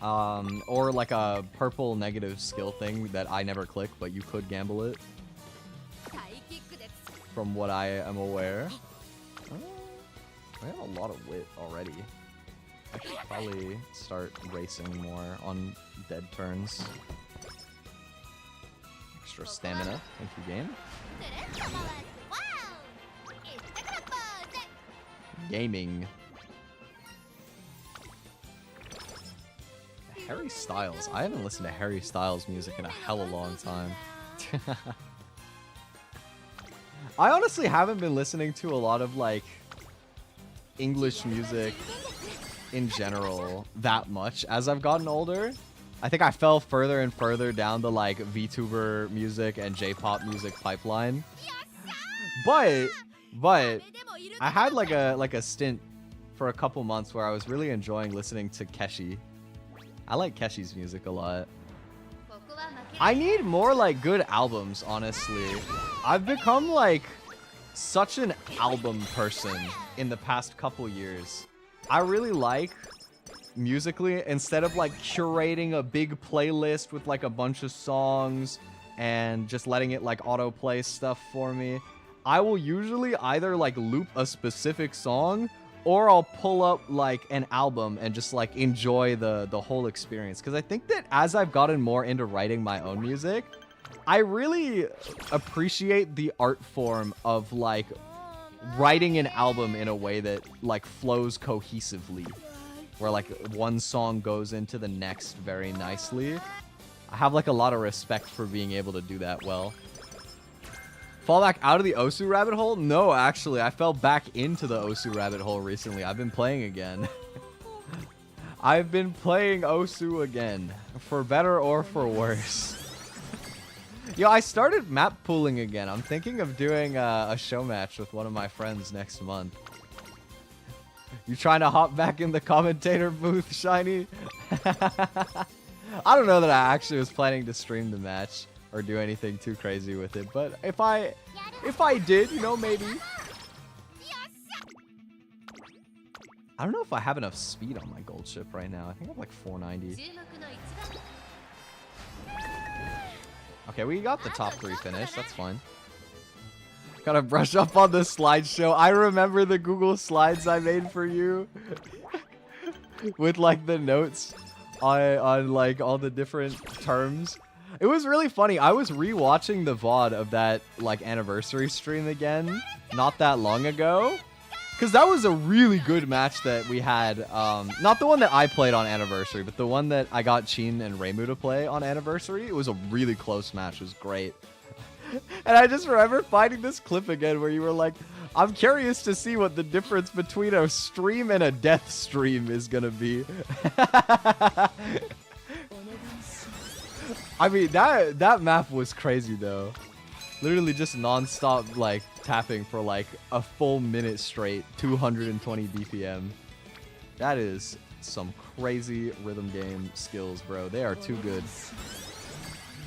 like a purple negative skill thing that I never click, but you could gamble it. From what I am aware. I have a lot of wit already. I should probably start racing more on dead turns. Extra stamina. Thank you, game. Gaming. Harry Styles. I haven't listened to Harry Styles music in a hella long time. I honestly haven't been listening to a lot of, like, English music in general that much as I've gotten older. I think I fell further and further down the, like, VTuber music and J-pop music pipeline. But I had, like a stint for a couple months where I was really enjoying listening to Keshi. I like Keshi's music a lot. I need more, like, good albums, honestly. I've become, like, such an album person in the past couple years. I really like, musically, instead of, like, curating a big playlist with, like, a bunch of songs and just letting it, like, autoplay stuff for me, I will usually either, like, loop a specific song or I'll pull up, like, an album and just, like, enjoy the whole experience. Because I think that as I've gotten more into writing my own music, I really appreciate the art form of, like, writing an album in a way that, like, flows cohesively. Where, like, one song goes into the next very nicely. I have, like, a lot of respect for being able to do that well. Fall back out of the Osu rabbit hole? No, actually. I fell back into the Osu rabbit hole recently. I've been playing again. I've been playing Osu again. For better or for worse. Yo, I started map pooling again. I'm thinking of doing a show match with one of my friends next month. You trying to hop back in the commentator booth, Shiny? I don't know that I actually was planning to stream the match or do anything too crazy with it, but if I did, you know, maybe. I don't know if I have enough speed on my gold ship right now. I think I have like 490. Okay, we got the top 3 finish. That's fine. Gotta brush up on the slideshow. I remember the Google Slides I made for you. With like the notes on like all the different terms. It was really funny. I was rewatching the VOD of that like anniversary stream again not that long ago. Because that was a really good match that we had. Not the one that I played on Anniversary, but the one that I got Chin and Reimu to play on Anniversary. It was a really close match. It was great. And I just remember finding this clip again where you were like, I'm curious to see what the difference between a stream and a death stream is going to be. I mean, that map was crazy, though. Literally just non-stop, like, tapping for like a full minute straight, 220 BPM. That is some crazy rhythm game skills, bro. They are too good.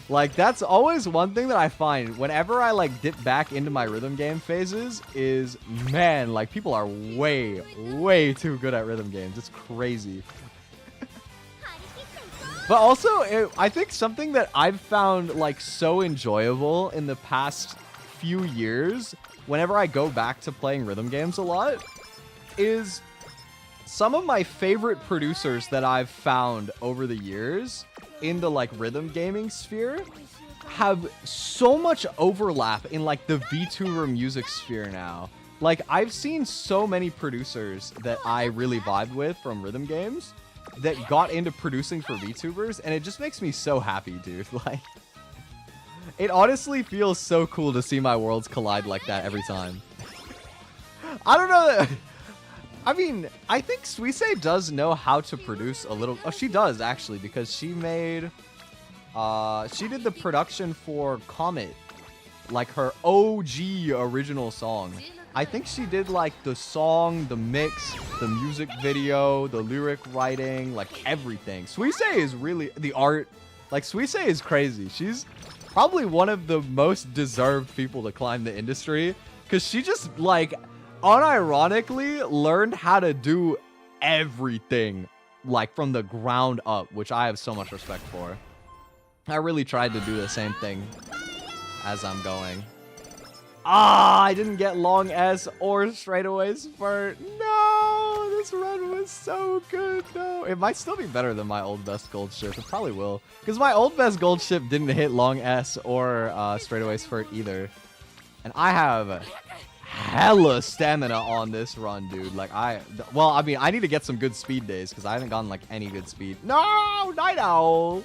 Like, that's always one thing that I find whenever I like dip back into my rhythm game phases is, man, like people are way, way too good at rhythm games. It's crazy. But also, I think something that I've found like so enjoyable in the past few years, whenever I go back to playing rhythm games a lot, is some of my favorite producers that I've found over the years in the like rhythm gaming sphere have so much overlap in like the VTuber music sphere now. Like, I've seen so many producers that I really vibed with from rhythm games that got into producing for VTubers, and it just makes me so happy, dude. Like, it honestly feels so cool to see my worlds collide like that every time. I don't know. I mean, I think Suisei does know how to produce a little. Oh, she does actually, because she made, she did the production for Comet, like her OG original song. I think she did like the song, the mix, the music video, the lyric writing, like everything. Suisei is really the art. Like, Suisei is crazy. She's probably one of the most deserved people to climb the industry, because she just like unironically learned how to do everything like from the ground up, which I have so much respect for. I really tried to do the same thing as I'm going. Ah, I didn't get long S or straightaway spurt. No, this run was so good. No, it might still be better than my old best gold ship. It probably will, because my old best gold ship didn't hit long S or straightaway spurt either. And I have hella stamina on this run, dude. Like, well, I mean, I need to get some good speed days, because I haven't gotten like any good speed. No, Night Owl.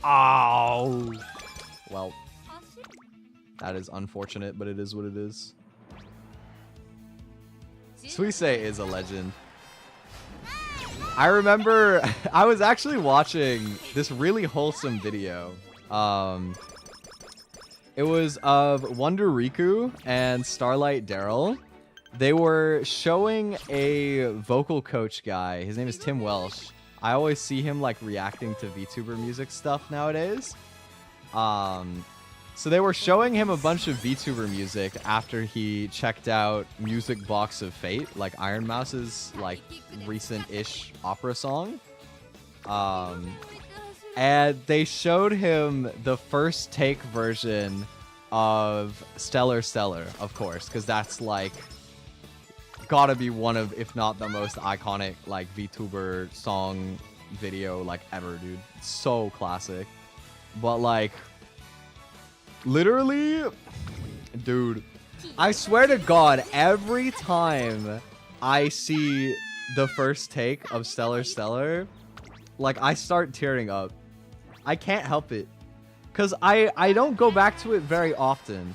Oh, well, that is unfortunate, but it is what it is. Suisei is a legend. I remember I was actually watching this really wholesome video. It was of Wonder Riku and Starlight Daryl. They were showing a vocal coach guy. His name is Tim Welsh. I always see him like reacting to VTuber music stuff nowadays. So they were showing him a bunch of VTuber music after he checked out Music Box of Fate, like Iron Mouse's like recent-ish opera song. And they showed him the first take version of Stellar Stellar, of course, because that's like gotta be one of, if not the most iconic like VTuber song video like ever, dude. It's so classic. But like, literally, dude, I swear to God, every time I see the first take of Stellar Stellar, like, I start tearing up. I can't help it, because I don't go back to it very often,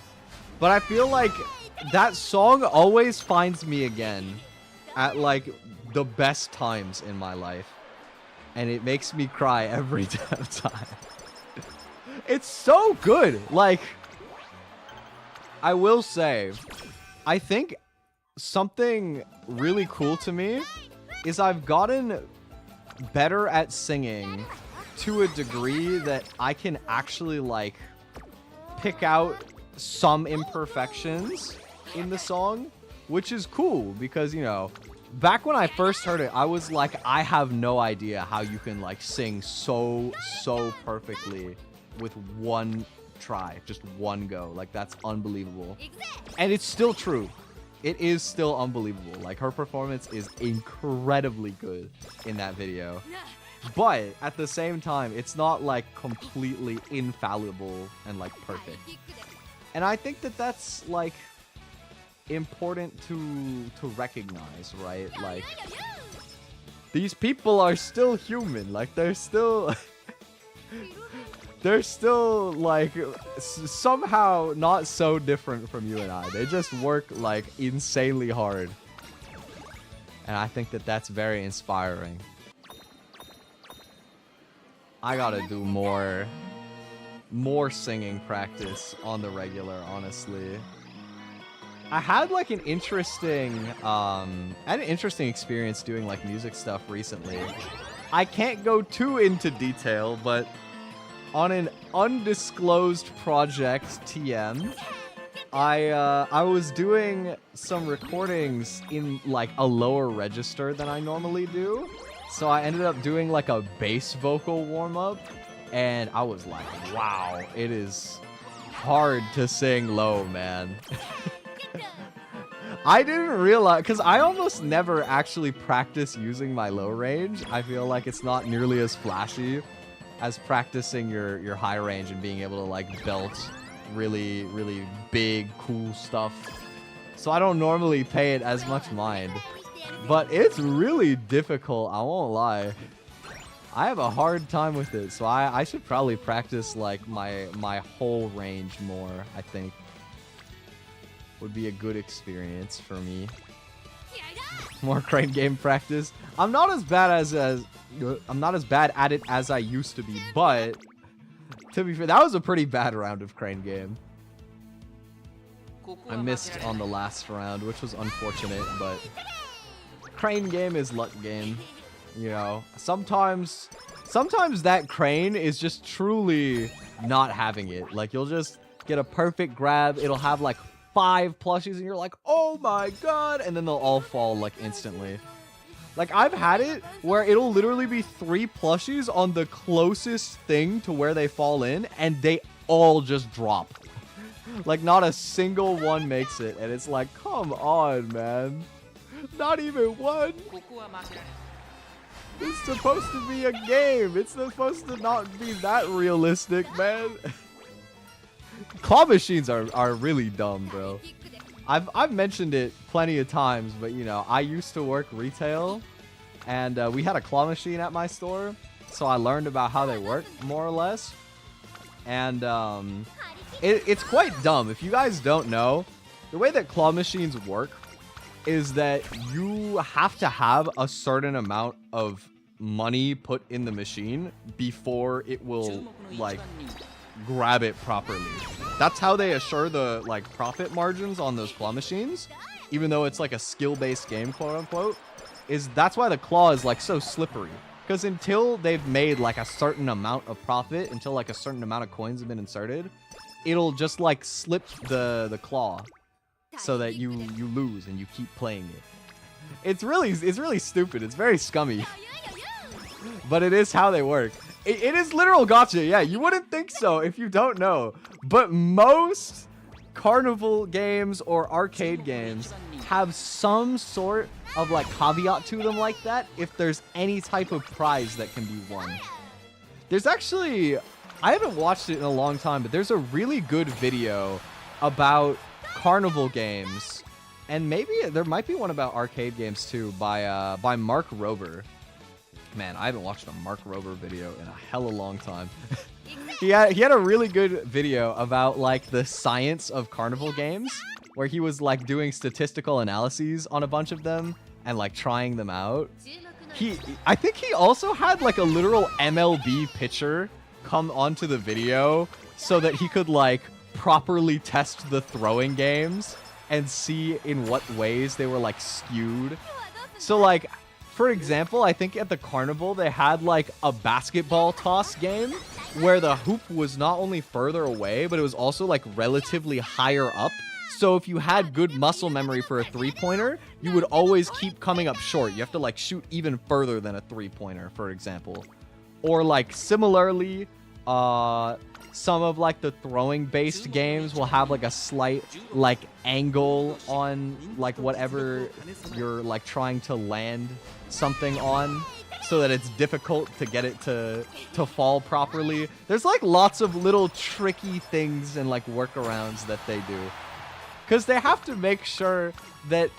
but I feel like that song always finds me again at like the best times in my life, and it makes me cry every damn time. It's so good. Like, I will say, I think something really cool to me is I've gotten better at singing to a degree that I can actually like pick out some imperfections in the song, which is cool, because, you know, back when I first heard it, I was like, I have no idea how you can like sing so perfectly with one try, just one go. Like, that's unbelievable. And it's still true. It is still unbelievable. Like, her performance is incredibly good in that video. But at the same time, it's not like completely infallible and like perfect. And I think that that's like important to recognize, right? Like, these people are still human. Like, they're still they're still like somehow not so different from you and I. They just work like insanely hard. And I think that that's very inspiring. I gotta do more singing practice on the regular, honestly. I had like an interesting experience doing like music stuff recently. I can't go too into detail, but on an undisclosed project, TM, I was doing some recordings in like a lower register than I normally do. So I ended up doing like a bass vocal warm-up, and I was like, wow, it is hard to sing low, man. I didn't realize, because I almost never actually practice using my low range. I feel like it's not nearly as flashy as practicing your high range and being able to like belt really, really big, cool stuff. So I don't normally pay it as much mind. But it's really difficult, I won't lie. I have a hard time with it, so I should probably practice like my whole range more, I think. Would be a good experience for me. More crane game practice. I'm not as bad at it as I used to be, but to be fair, that was a pretty bad round of crane game. I missed on the last round, which was unfortunate, but crane game is luck game. You know, sometimes that crane is just truly not having it. Like, you'll just get a perfect grab. It'll have like 5 plushies and you're like, oh my god, and then they'll all fall like instantly. Like, I've had it where it'll literally be 3 plushies on the closest thing to where they fall in, and they all just drop. Like, not a single one makes it, and it's like, come on, man. Not even one. It's supposed to be a game. It's supposed to not be that realistic, man. Claw machines are really dumb, bro. I've mentioned it plenty of times, but you know, I used to work retail, and we had a claw machine at my store, so I learned about how they work more or less. And it's quite dumb. If you guys don't know, the way that claw machines work is that you have to have a certain amount of money put in the machine before it will like grab it properly. That's how they assure the like profit margins on those claw machines, even though it's like a skill-based game, quote unquote. That's why the claw is like so slippery, because until they've made like a certain amount of profit, until like a certain amount of coins have been inserted, it'll just like slip the claw so that you lose and you keep playing it. It's really stupid. It's very scummy, but it is how they work. It is literal gacha. Yeah, you wouldn't think so if you don't know. But most carnival games or arcade games have some sort of like caveat to them like that if there's any type of prize that can be won. There's actually, I haven't watched it in a long time, but there's a really good video about carnival games, and maybe there might be one about arcade games too, by Mark Rober. Man, I haven't watched a Mark Rober video in a hella long time. he had a really good video about like the science of carnival games, where he was like doing statistical analyses on a bunch of them and like trying them out. I think he also had like a literal MLB pitcher come onto the video so that he could like properly test the throwing games and see in what ways they were like skewed. So like, for example, I think at the carnival they had like a basketball toss game where the hoop was not only further away, but it was also like relatively higher up. So if you had good muscle memory for a 3-pointer, you would always keep coming up short. You have to like shoot even further than a 3-pointer, for example. Or like similarly, some of like the throwing based games will have like a slight like angle on like whatever you're like trying to land something on, so that it's difficult to get it to fall properly. There's like lots of little tricky things and like workarounds that they do, because they have to make sure that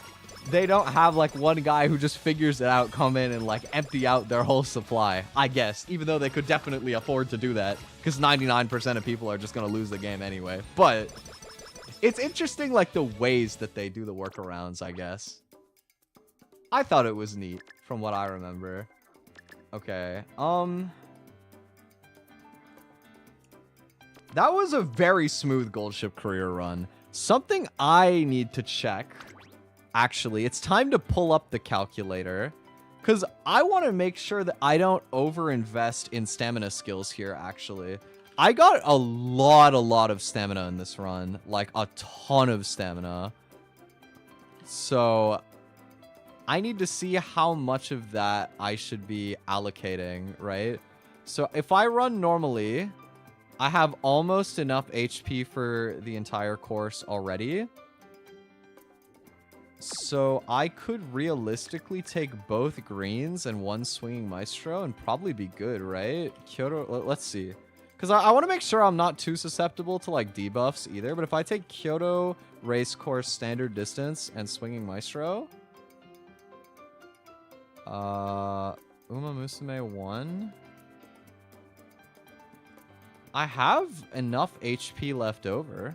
they don't have like one guy who just figures it out come in and like empty out their whole supply, I guess, even though they could definitely afford to do that, because 99% of people are just gonna lose the game anyway. But it's interesting like the ways that they do the workarounds, I guess. I thought it was neat from what I remember. Okay, that was a very smooth Gold Ship career run. Something I need to check. Actually, it's time to pull up the calculator. Because I want to make sure that I don't overinvest in stamina skills here, actually. I got a lot of stamina in this run. Like, a ton of stamina. So, I need to see how much of that I should be allocating, right? So, if I run normally, I have almost enough HP for the entire course already. So I could realistically take both greens and one swinging maestro and probably be good, right? Kyoto, let's see. Because I want to make sure I'm not too susceptible to like debuffs either. But if I take Kyoto, race course, standard distance, and swinging maestro. Umamusume 1. I have enough HP left over.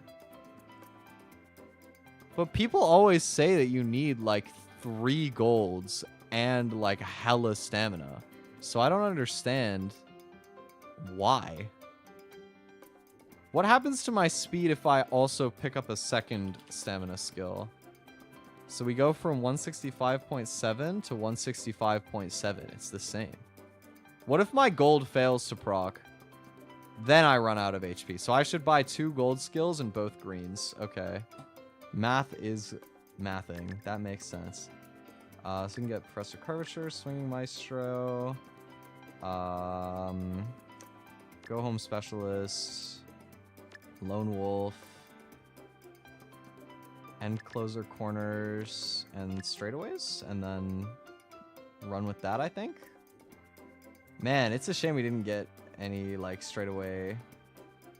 But people always say that you need like 3 golds and like hella stamina. So I don't understand why. What happens to my speed if I also pick up a second stamina skill? So we go from 165.7 to 165.7. It's the same. What if my gold fails to proc? Then I run out of HP. So I should buy 2 gold skills and both greens. Okay. Math is mathing. That makes sense. So we can get Professor Curvature, Swinging Maestro, Go Home Specialist, Lone Wolf, End Closer Corners, and Straightaways, and then run with that, I think. Man, it's a shame we didn't get any, like, straightaway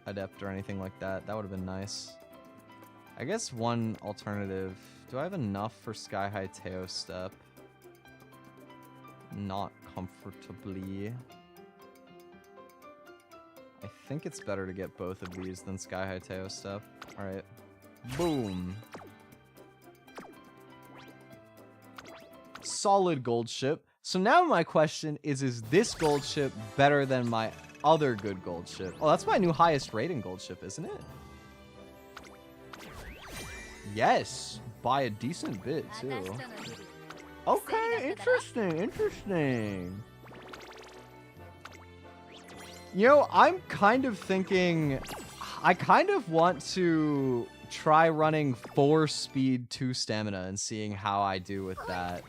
Adept or anything like that. That would have been nice. I guess one alternative. Do I have enough for Sky High Teo Step? Not comfortably. I think it's better to get both of these than Sky High Teo Step. Alright. Boom. Solid gold ship. So now my question is this gold ship better than my other good gold ship? Oh, that's my new highest rating gold ship, isn't it? Yes, by a decent bit, too. Okay, interesting. You know, I'm kind of thinking... I kind of want to try running 4 speed, 2 stamina and seeing how I do with that.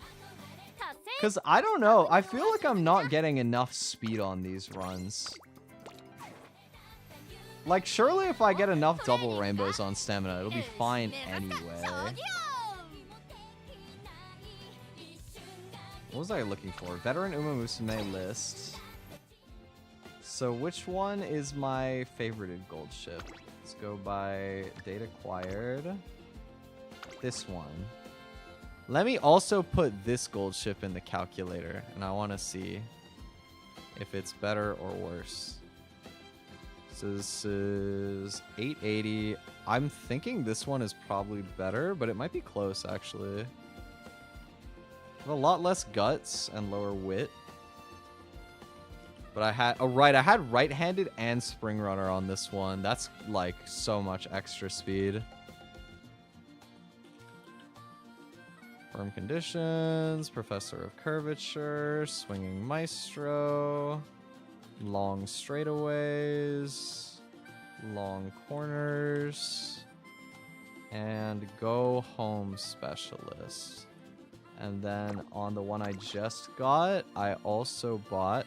Because I don't know, I feel like I'm not getting enough speed on these runs. Like, surely if I get enough double rainbows on stamina, it'll be fine anyway. What was I looking for? Veteran Umamusume list. So which one is my favorited gold ship? Let's go by date acquired. This one. Let me also put this gold ship in the calculator, and I want to see if it's better or worse. So this is 880. I'm thinking this one is probably better, but it might be close, actually. I have a lot less guts and lower wit. But I had... Oh, right. I had right-handed and spring runner on this one. That's, like, so much extra speed. Firm conditions. Professor of Curvature. Swinging Maestro. Long straightaways, long corners, and go home specialist. And then on the one I just got, I also bought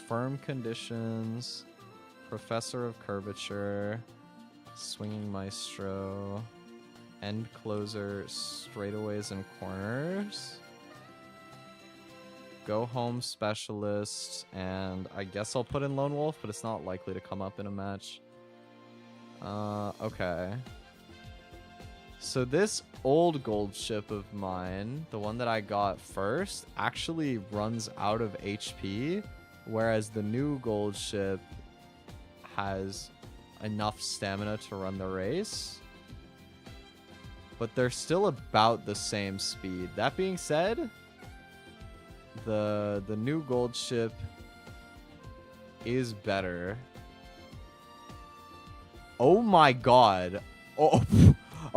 firm conditions, Professor of Curvature, swinging maestro, end closer, straightaways and corners. Go home specialist, and I guess I'll put in Lone Wolf, but it's not likely to come up in a match. Okay. So this old gold ship of mine, the one that I got first, actually runs out of HP, whereas the new gold ship has enough stamina to run the race. But they're still about the same speed. That being said, the new gold ship is better. Oh my god. Oh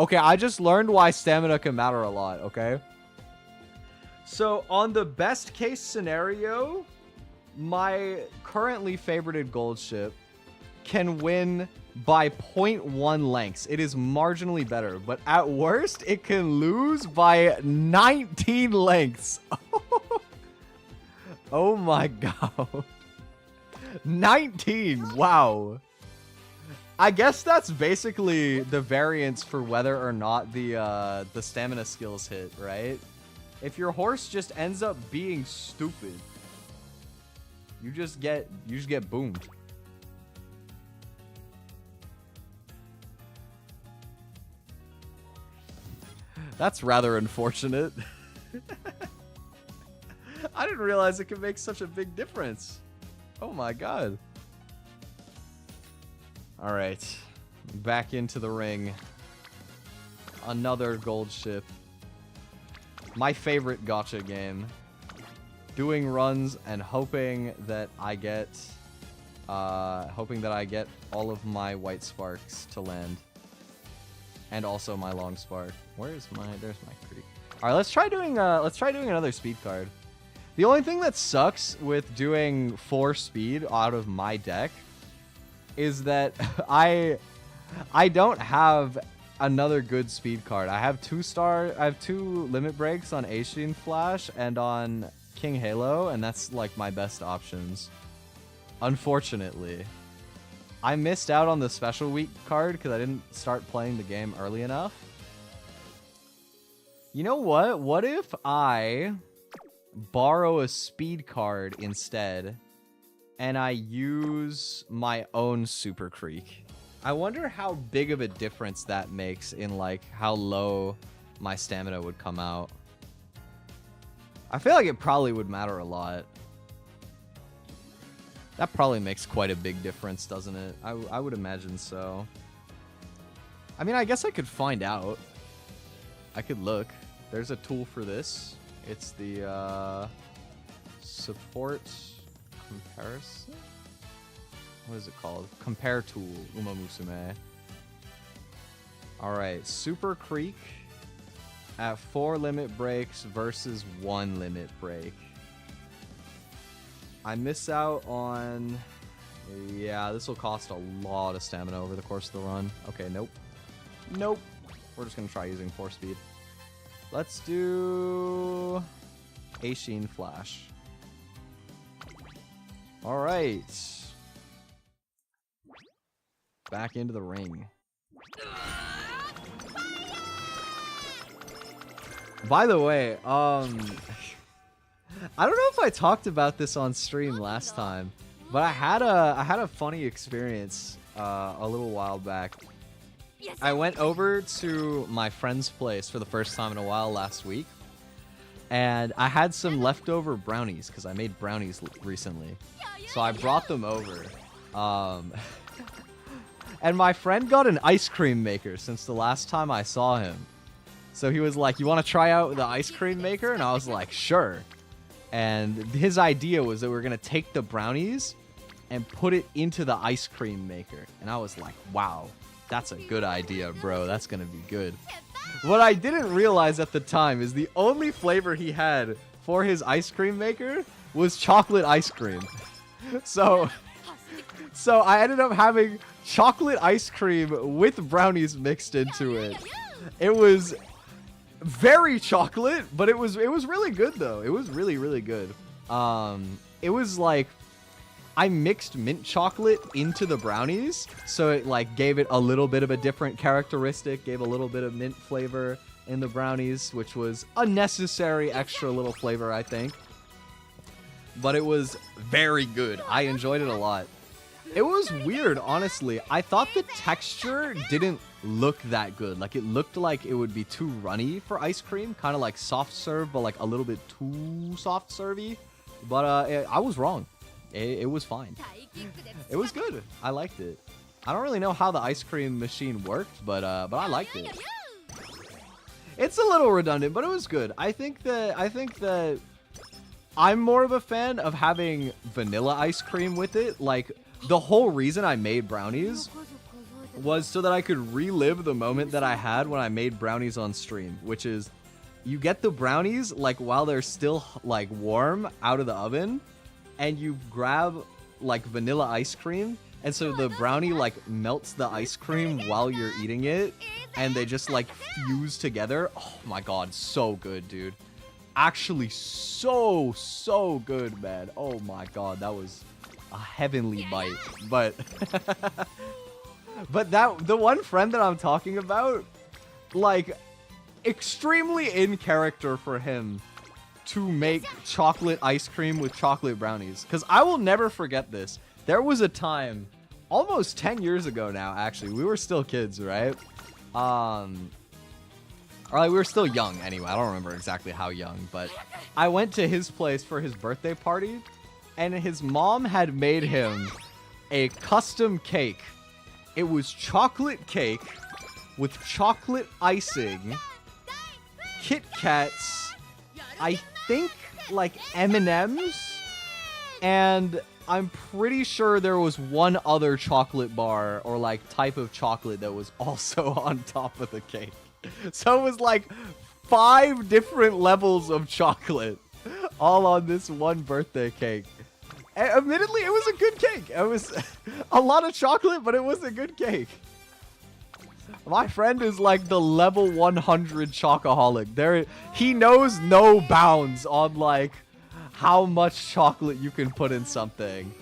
Okay, I just learned why stamina can matter a lot, okay? So, on the best case scenario, my currently favorited gold ship can win by 0.1 lengths. It is marginally better, but at worst, it can lose by 19 lengths. Oh my god. 19, wow. I guess that's basically the variance for whether or not the stamina skills hit, right? If your horse just ends up being stupid, you just get boomed. That's rather unfortunate. I didn't realize it could make such a big difference. Oh my god. All right, back into the ring. Another gold ship. My favorite gacha game. Doing runs and hoping that I get all of my white sparks to land, and also my long spark. There's my creek. All right, let's try doing another speed card. The only thing that sucks with doing 4 speed out of my deck is that I don't have another good speed card. I have 2 limit breaks on SEIUN Flash and on King Halo, and that's like my best options. Unfortunately, I missed out on the special week card because I didn't start playing the game early enough. You know what? What if I borrow a speed card instead and I use my own Super Creek? I wonder how big of a difference that makes in like how low my stamina would come out. I feel like it probably would matter a lot. That probably makes quite a big difference, doesn't it? I would imagine so. I mean, I guess I could find out. I could look. There's a tool for this. It's the support comparison? What is it called? Compare tool, Umamusume. Alright, Super Creek at 4 limit breaks versus 1 limit break. I miss out on... Yeah, this will cost a lot of stamina over the course of the run. Okay, nope. Nope. We're just going to try using 4 speed. Let's do... SEIUN Flash. Alright. Back into the ring. By the way, I don't know if I talked about this on stream last time, but I had a funny experience a little while back. I went over to my friend's place for the first time in a while last week, and I had some leftover brownies because I made brownies recently. So I brought them over. And my friend got an ice cream maker since the last time I saw him. So he was like, "You want to try out the ice cream maker?" And I was like, "Sure." And his idea was that we were going to take the brownies and put it into the ice cream maker. And I was like, "Wow, that's a good idea, bro. That's going to be good." What I didn't realize at the time is the only flavor he had for his ice cream maker was chocolate ice cream. So I ended up having chocolate ice cream with brownies mixed into it. It was very chocolate, but it was really good though. It was really, really good. It was like I mixed mint chocolate into the brownies, so it like gave it a little bit of a different characteristic, gave a little bit of mint flavor in the brownies, which was a necessary extra little flavor, I think. But it was very good. I enjoyed it a lot. It was weird, honestly. I thought the texture didn't look that good. Like, it looked like it would be too runny for ice cream. Kind of like soft serve, but like a little bit too soft servy. But I was wrong. It was fine. It was good. I liked it. I don't really know how the ice cream machine worked, but I liked it. It's a little redundant, but it was good. I think that I'm more of a fan of having vanilla ice cream with it. Like, the whole reason I made brownies was so that I could relive the moment that I had when I made brownies on stream, which is you get the brownies like while they're still like warm out of the oven, and you grab like vanilla ice cream, and so the brownie like melts the ice cream while you're eating it, and they just like fuse together. Oh my god, so good, dude. Actually so good, man. Oh my god, that was a heavenly bite. But but the one friend that I'm talking about, like, extremely in character for him to make chocolate ice cream with chocolate brownies, because I will never forget this. There was a time almost 10 years ago now, actually. We were still kids, right? Or like we were still young anyway. I don't remember exactly how young, but I went to his place for his birthday party, and his mom had made him a custom cake. It was chocolate cake with chocolate icing, Kit Kats, I think like M&Ms, and I'm pretty sure there was one other chocolate bar or like type of chocolate that was also on top of the cake. So it was like 5 different levels of chocolate all on this one birthday cake. And admittedly, it was a good cake. It was a lot of chocolate, but it was a good cake. My friend is like the level 100 chocoholic. He knows no bounds on like how much chocolate you can put in something.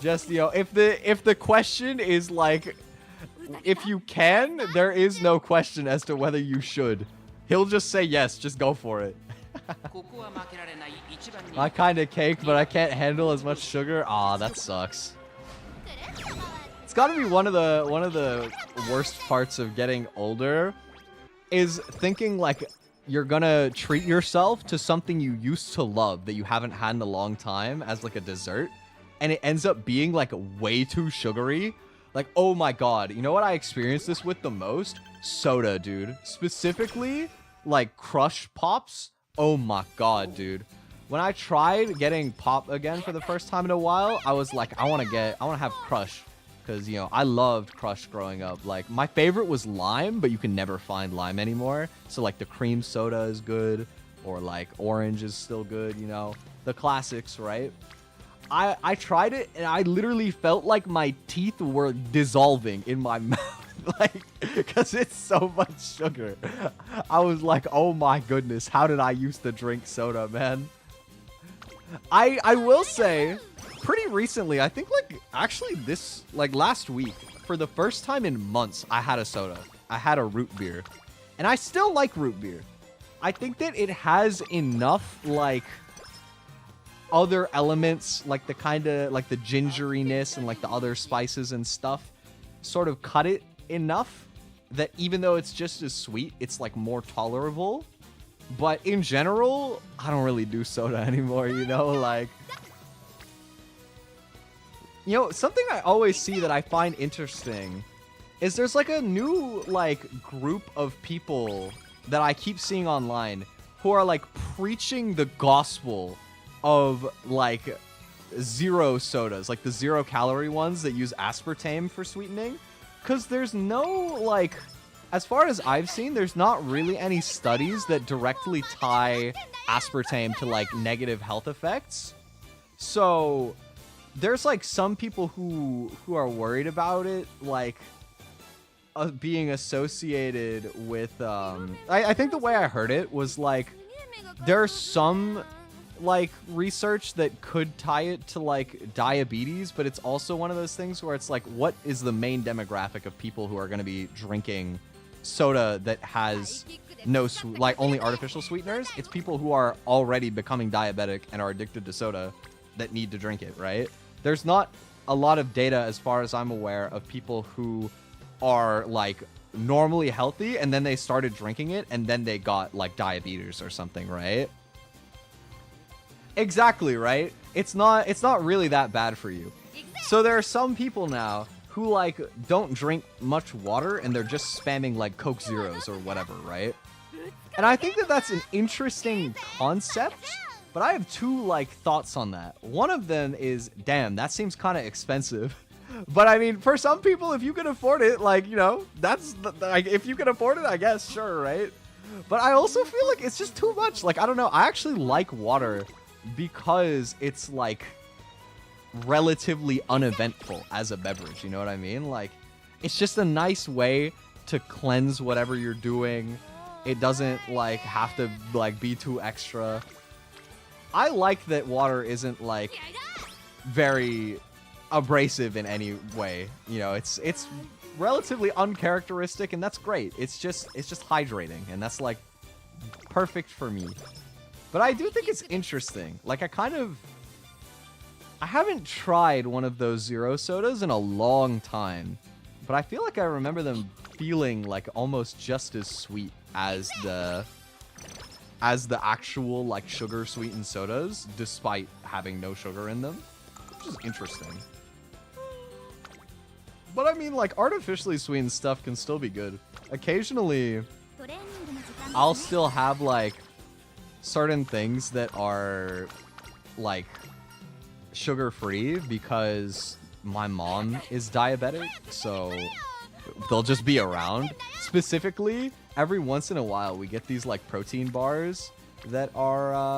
Just, you know, if the question is like, if you can, there is no question as to whether you should. He'll just say yes, just go for it. My kind of cake, but I can't handle as much sugar. Aw, that sucks. It's got to be one of the worst parts of getting older, is thinking like you're gonna treat yourself to something you used to love that you haven't had in a long time as like a dessert, and it ends up being like way too sugary. Like, oh my god, you know what I experienced this with the most? Soda, dude. Specifically, like Crush Pops. Oh my god, dude. When I tried getting pop again for the first time in a while, I was like, I want to have Crush. Because, you know, I loved Crush growing up. Like, my favorite was lime, but you can never find lime anymore. So, like, the cream soda is good. Or, like, orange is still good, you know. The classics, right? I tried it, and I literally felt like my teeth were dissolving in my mouth. Like, because it's so much sugar. I was like, oh my goodness, how did I used to drink soda, man? I will say, pretty recently, I think like actually this, like last week, for the first time in months, I had a soda. I had a root beer. And I still like root beer. I think that it has enough like other elements, like the kind of like the gingeriness and like the other spices and stuff sort of cut it enough that even though it's just as sweet, it's like more tolerable. But in general, I don't really do soda anymore, you know, like, you know, something I always see that I find interesting is there's like a new like group of people that I keep seeing online who are like preaching the gospel of like zero sodas, like the 0-calorie ones that use aspartame for sweetening. Because there's no, like, as far as I've seen, there's not really any studies that directly tie aspartame to, like, negative health effects. So there's, like, some people who are worried about it, like, being associated with, I think the way I heard it was, like, there's some like research that could tie it to like diabetes, but it's also one of those things where it's like, what is the main demographic of people who are going to be drinking soda that has no like only artificial sweeteners? It's people who are already becoming diabetic and are addicted to soda that need to drink it, right? There's not a lot of data, as far as I'm aware, of people who are like normally healthy and then they started drinking it and then they got like diabetes or something, right? Exactly, right? It's not really that bad for you. So there are some people now who like don't drink much water and they're just spamming like Coke Zeros or whatever, right? And I think that that's an interesting concept, but I have two like thoughts on that. One of them is, damn, that seems kind of expensive. But I mean, for some people, if you can afford it, like, you know, that's like, if you can afford it, I guess, sure, right? But I also feel like it's just too much. Like, I don't know. I actually like water because it's like relatively uneventful as a beverage. You know what I mean? Like, it's just a nice way to cleanse whatever you're doing. It doesn't like have to like be too extra. I like that water isn't like very abrasive in any way. You know, it's relatively uncharacteristic, and that's great. It's just hydrating, and that's like perfect for me. But I do think it's interesting. Like, I haven't tried one of those zero sodas in a long time, but I feel like I remember them feeling like almost just as sweet as the actual like sugar sweetened sodas, despite having no sugar in them, which is interesting. But I mean, like, artificially sweetened stuff can still be good. Occasionally, I'll still have like certain things that are like sugar free because my mom is diabetic, so they'll just be around. Specifically, every once in a while we get these like protein bars that are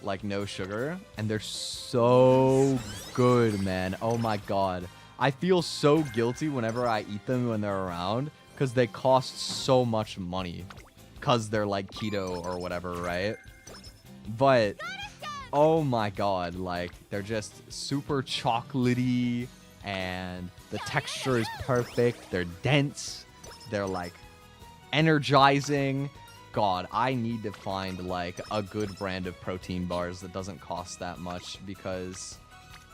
like no sugar, and they're so good, man. Oh my god, I feel so guilty whenever I eat them when they're around because they cost so much money because they're like keto or whatever, right? But oh my god, like, they're just super chocolatey, and the texture is perfect. They're dense. They're like energizing. God, I need to find like a good brand of protein bars that doesn't cost that much, because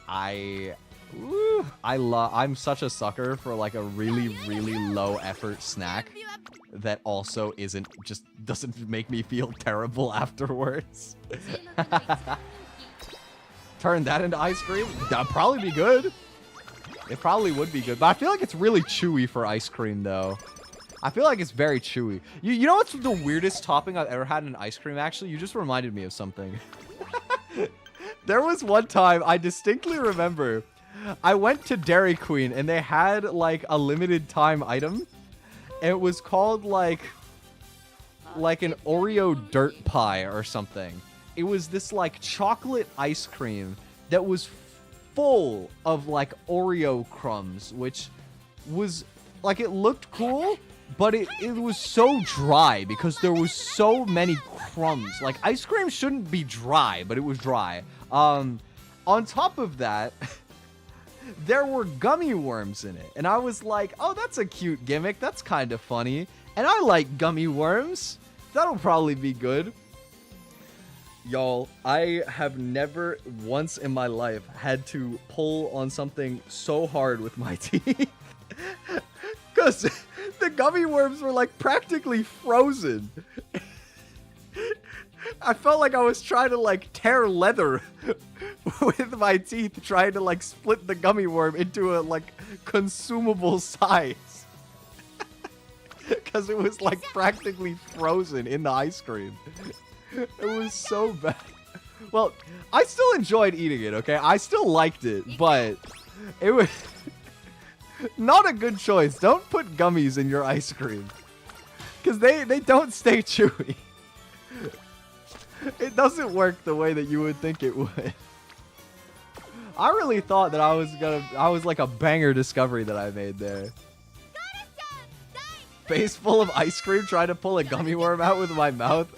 I'm such a sucker for like a really, really low effort snack that also doesn't make me feel terrible afterwards. Turn that into ice cream? That'd probably be good. It probably would be good, but I feel like it's really chewy for ice cream though. I feel like it's very chewy. You know what's the weirdest topping I've ever had in ice cream, actually? You just reminded me of something. There was one time, I distinctly remember, I went to Dairy Queen and they had like a limited time item. It was called like an Oreo dirt pie or something. It was this like chocolate ice cream that was full of like Oreo crumbs, which was like, it looked cool, but it was so dry because there was so many crumbs. Like, ice cream shouldn't be dry, but it was dry. On top of that, there were gummy worms in it. And I was like, oh, that's a cute gimmick. That's kind of funny. And I like gummy worms. That'll probably be good. Y'all, I have never once in my life had to pull on something so hard with my teeth. Because the gummy worms were like practically frozen. I felt like I was trying to like tear leather with my teeth, trying to like split the gummy worm into a like consumable size. Because it was like practically frozen in the ice cream. It was so bad. Well, I still enjoyed eating it, okay? I still liked it, but it was not a good choice. Don't put gummies in your ice cream, because they don't stay chewy. It doesn't work the way that you would think it would. I really thought that I was like a banger discovery that I made there. Face full of ice cream, trying to pull a gummy worm out with my mouth.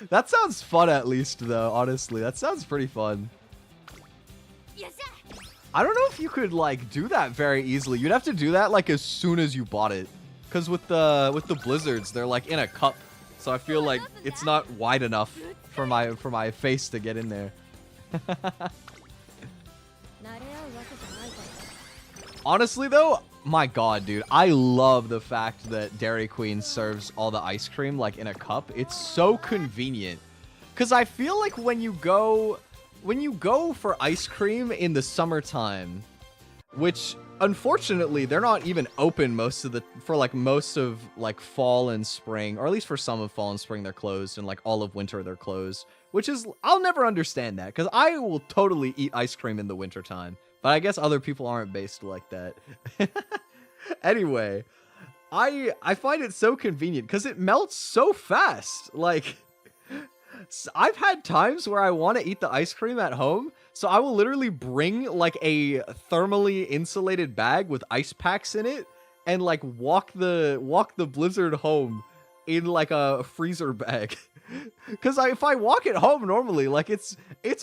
That sounds fun, at least, though, honestly. That sounds pretty fun. I don't know if you could, like, do that very easily. You'd have to do that, like, as soon as you bought it. Because with the blizzards, they're, like, in a cup. So I feel like it's not wide enough for my face to get in there. Honestly, though, my god, dude, I love the fact that Dairy Queen serves all the ice cream like in a cup. It's so convenient. Cause I feel like when you go for ice cream in the summertime, which unfortunately they're not even open most of fall and spring, or at least for some of fall and spring they're closed, and like all of winter they're closed, which is, I'll never understand that, because I will totally eat ice cream in the wintertime, but I guess other people aren't based like that. Anyway, I find it so convenient because it melts so fast. Like, I've had times where I want to eat the ice cream at home, so I will literally bring like a thermally insulated bag with ice packs in it and like walk the blizzard home in like a freezer bag. Because if I walk it home normally, like it's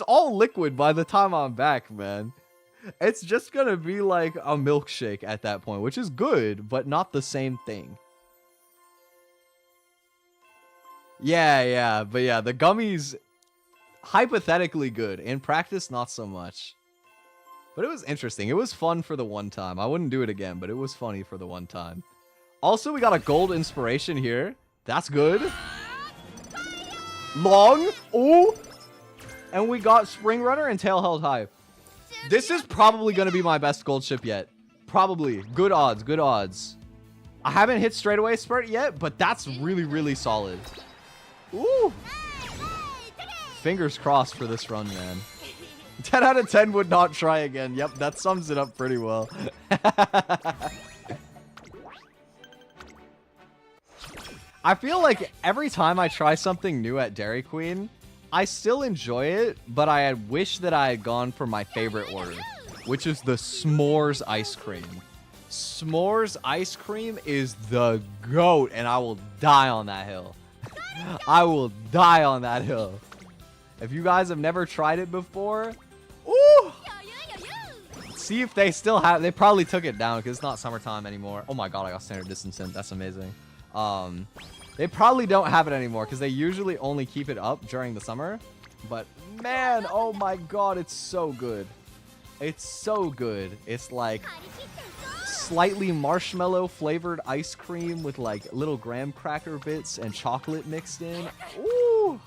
all liquid by the time I'm back, man. It's just gonna be like a milkshake at that point, which is good, but not the same thing. Yeah, but yeah, the gummies, hypothetically good. In practice, not so much. But it was interesting. It was fun for the one time. I wouldn't do it again, but it was funny for the one time. Also, we got a gold inspiration here. That's good. Long. Ooh. And we got Spring Runner and Tail Held High. This is probably going to be my best gold ship yet. Probably. Good odds, good odds. I haven't hit straightaway spurt yet, but that's really, really solid. Ooh. Fingers crossed for this run, man. 10 out of 10 would not try again. Yep, that sums it up pretty well. I feel like every time I try something new at Dairy Queen, I still enjoy it, but I wish that I had gone for my favorite order, which is the s'mores ice cream. S'mores ice cream is the GOAT, and I will die on that hill. I will die on that hill. If you guys have never tried it before, ooh! See if they still have. They probably took it down because it's not summertime anymore. Oh my god, I got standard distance in. That's amazing. They probably don't have it anymore because they usually only keep it up during the summer. But man, oh my god, it's so good. It's so good. It's like slightly marshmallow flavored ice cream with like little graham cracker bits and chocolate mixed in. Ooh,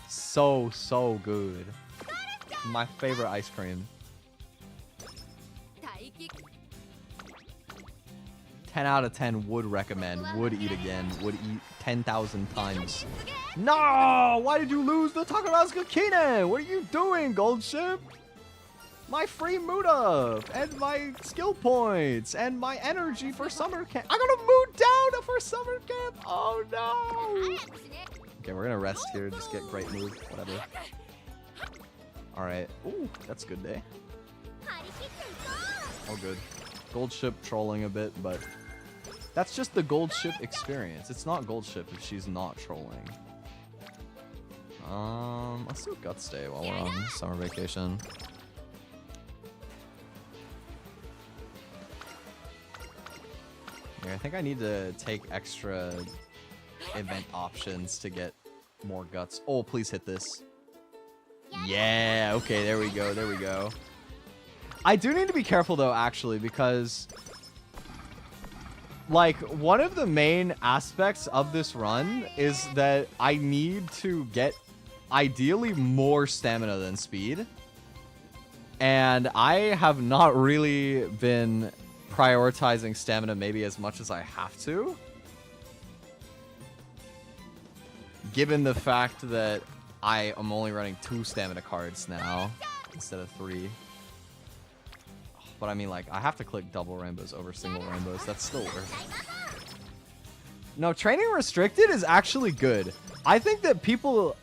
so good. My favorite ice cream. 10 out of 10 would recommend, would eat again, would eat 10,000 times. No! Why did you lose the Takarazuka Kine? What are you doing, Gold Ship? My free mood up, and my skill points, and my energy for summer camp. I got a mood down for summer camp. Oh no! Okay, we're gonna rest here, just get great mood, whatever. Alright. Ooh, that's a good day. All good. Gold Ship trolling a bit, but that's just the Gold Ship experience. It's not Gold Ship if she's not trolling. Let's do Guts Day while we're on summer vacation. Yeah, I think I need to take extra event options to get more guts. Oh, please hit this. Yeah, okay, there we go, there we go. I do need to be careful though, actually, because like one of the main aspects of this run is that I need to get ideally more stamina than speed. And I have not really been prioritizing stamina maybe as much as I have to. Given the fact that I am only running 2 stamina cards now instead of 3. But I mean, like, I have to click double rainbows over single rainbows. That's still worth it. No, training restricted is actually good. I think that people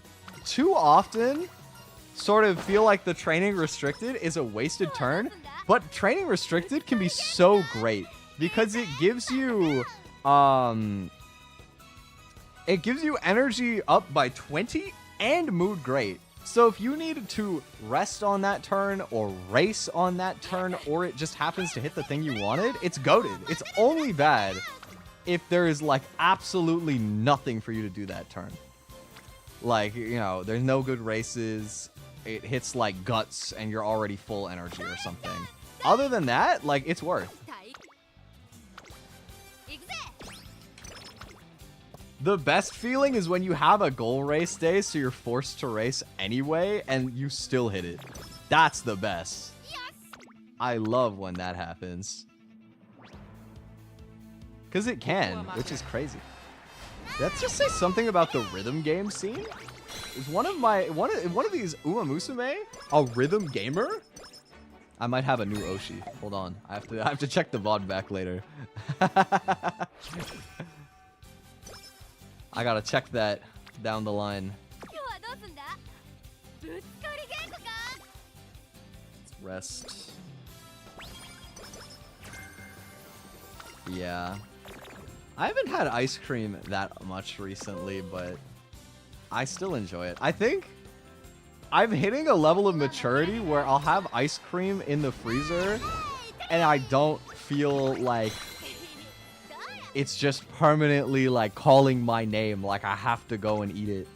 too often sort of feel like the training restricted is a wasted turn. But training restricted can be so great because it gives you energy up by 20 and mood great. So if you need to rest on that turn or race on that turn, or it just happens to hit the thing you wanted, it's goated. It's only bad if there is like absolutely nothing for you to do that turn. Like, you know, there's no good races. It hits like guts and you're already full energy or something. Other than that, like, it's worth. The best feeling is when you have a goal race day, so you're forced to race anyway, and you still hit it. That's the best. I love when that happens. Because it can, which is crazy. Let's just say something about the rhythm game scene. Is one of these Umamusume a rhythm gamer? I might have a new Oshi. Hold on. I have to check the VOD back later. I gotta check that down the line. Let's rest. Yeah. I haven't had ice cream that much recently, but I still enjoy it. I think I'm hitting a level of maturity where I'll have ice cream in the freezer and I don't feel like it's just permanently like calling my name, like I have to go and eat it.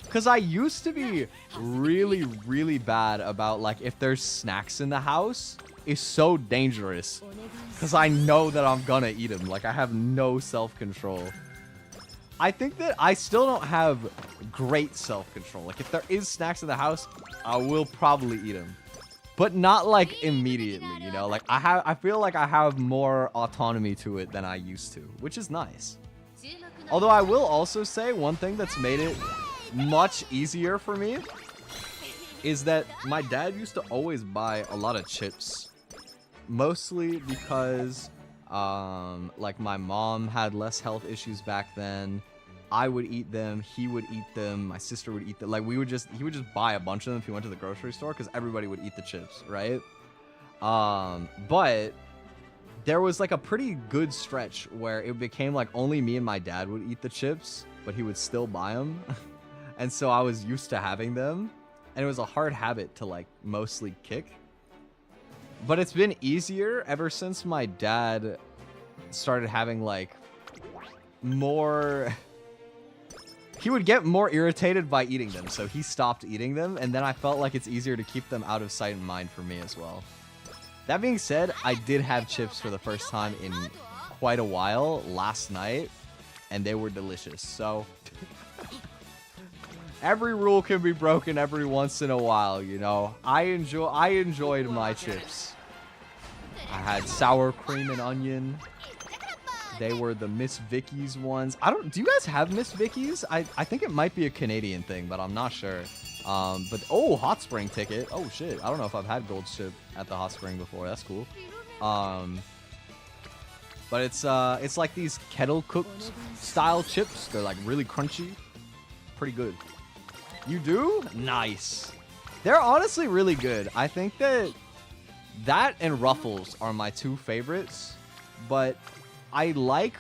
Because I used to be really, really bad about like if there's snacks in the house, it's so dangerous. Because I know that I'm gonna eat them. Like I have no self-control. I think that I still don't have great self-control. Like if there is snacks in the house, I will probably eat them. But not like immediately, you know? Like I feel like I have more autonomy to it than I used to, which is nice. Although I will also say one thing that's made it much easier for me is that my dad used to always buy a lot of chips. Mostly because like my mom had less health issues back then. I would eat them, he would eat them, my sister would eat them. Like he would just buy a bunch of them if he went to the grocery store because everybody would eat the chips, right? But there was like a pretty good stretch where it became like only me and my dad would eat the chips, but he would still buy them. And so I was used to having them, and it was a hard habit to like mostly kick. But it's been easier ever since my dad started having like more... He would get more irritated by eating them, so he stopped eating them, and then I felt like it's easier to keep them out of sight and mind for me as well. That being said, I did have chips for the first time in quite a while last night, and they were delicious, so... Every rule can be broken every once in a while, you know? I enjoyed my chips. I had sour cream and onion. They were the Miss Vicky's ones. Do you guys have Miss Vicky's? I think it might be a Canadian thing, but I'm not sure. But oh, hot spring ticket. Oh shit. I don't know if I've had gold chip at the hot spring before. That's cool. But it's like these kettle cooked style chips. They're like really crunchy. Pretty good. You do? Nice. They're honestly really good. I think that and Ruffles are my two favorites, but I like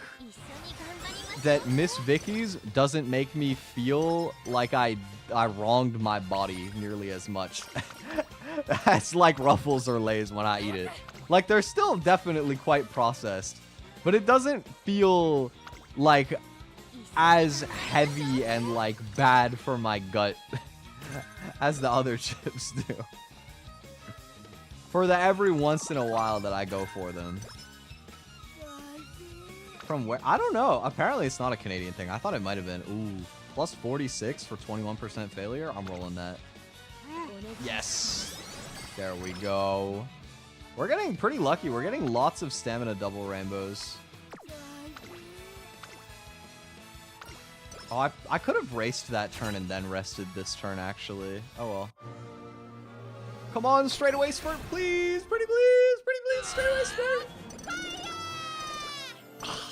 that Miss Vicky's doesn't make me feel like I wronged my body nearly as much as like Ruffles or Lay's when I eat it. Like they're still definitely quite processed, but it doesn't feel like as heavy and like bad for my gut as the other chips do. For the every once in a while that I go for them. From where? I don't know. Apparently it's not a Canadian thing. I thought it might have been. Ooh, plus 46 for 21% failure. I'm rolling that. Yes. There we go. We're getting pretty lucky. We're getting lots of stamina double rainbows. Oh, I could have raced that turn and then rested this turn, actually. Oh, well. Come on, straightaway spurt, please! Pretty please, straightaway spurt!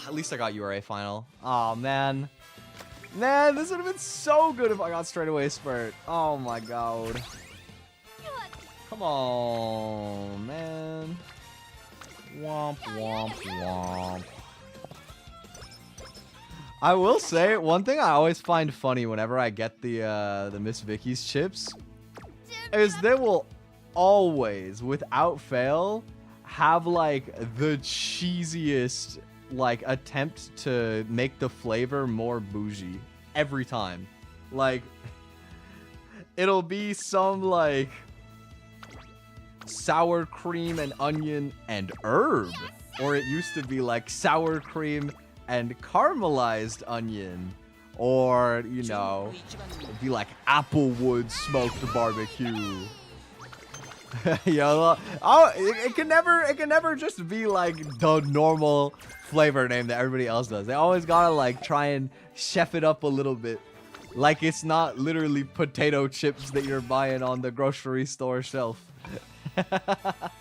At least I got URA final. Oh, man. Man, this would have been so good if I got straightaway spurt. Oh, my God. Come on, man. Womp, womp, womp. I will say, one thing I always find funny whenever I get the Miss Vicky's chips is they will always, without fail, have like the cheesiest like attempt to make the flavor more bougie every time. Like, it'll be some like sour cream and onion and herb, or it used to be like sour cream and caramelized onion, or you know, it'd be like applewood smoked barbecue. Yo, oh, it can never just be like the normal flavor name that everybody else does. They always gotta like try and chef it up a little bit. Like it's not literally potato chips that you're buying on the grocery store shelf. But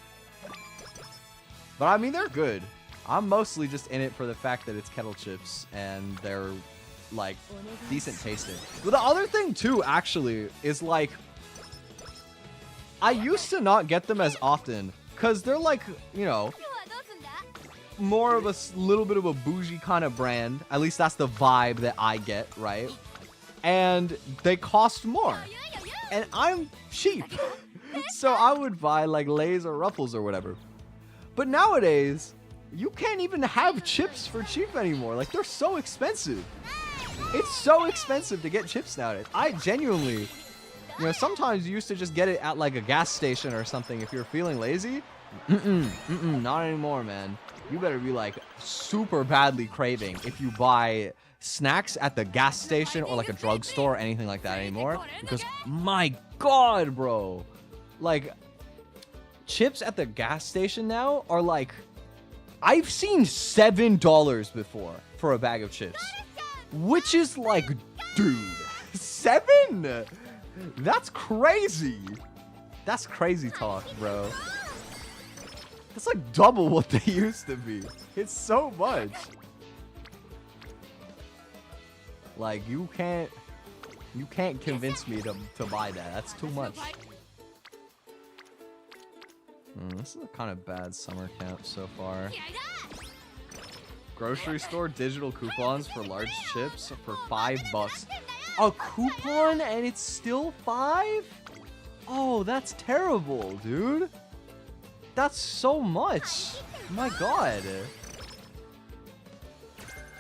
I mean, they're good. I'm mostly just in it for the fact that it's kettle chips and they're like decent tasting. But the other thing too, actually, is like I used to not get them as often because they're like, you know, more of a little bit of a bougie kind of brand. At least that's the vibe that I get, right? And they cost more. And I'm cheap. So I would buy like Lay's or Ruffles or whatever. But nowadays, you can't even have chips for cheap anymore. Like, they're so expensive. It's so expensive to get chips nowadays. I genuinely, you know, sometimes you used to just get it at like a gas station or something if you're feeling lazy. Not anymore, man. You better be like super badly craving if you buy snacks at the gas station or like a drugstore or anything like that anymore. Because my God, bro. Like, chips at the gas station now are like, I've seen $7 before for a bag of chips. Which is like, dude, 7? That's crazy. That's crazy talk, bro. That's like double what they used to be. It's so much. Like, you can't convince me to buy that. That's too much. This is a kind of bad summer camp so far. Grocery store digital coupons for large chips for $5. A coupon and it's still 5? Oh, that's terrible, dude. That's so much. My God.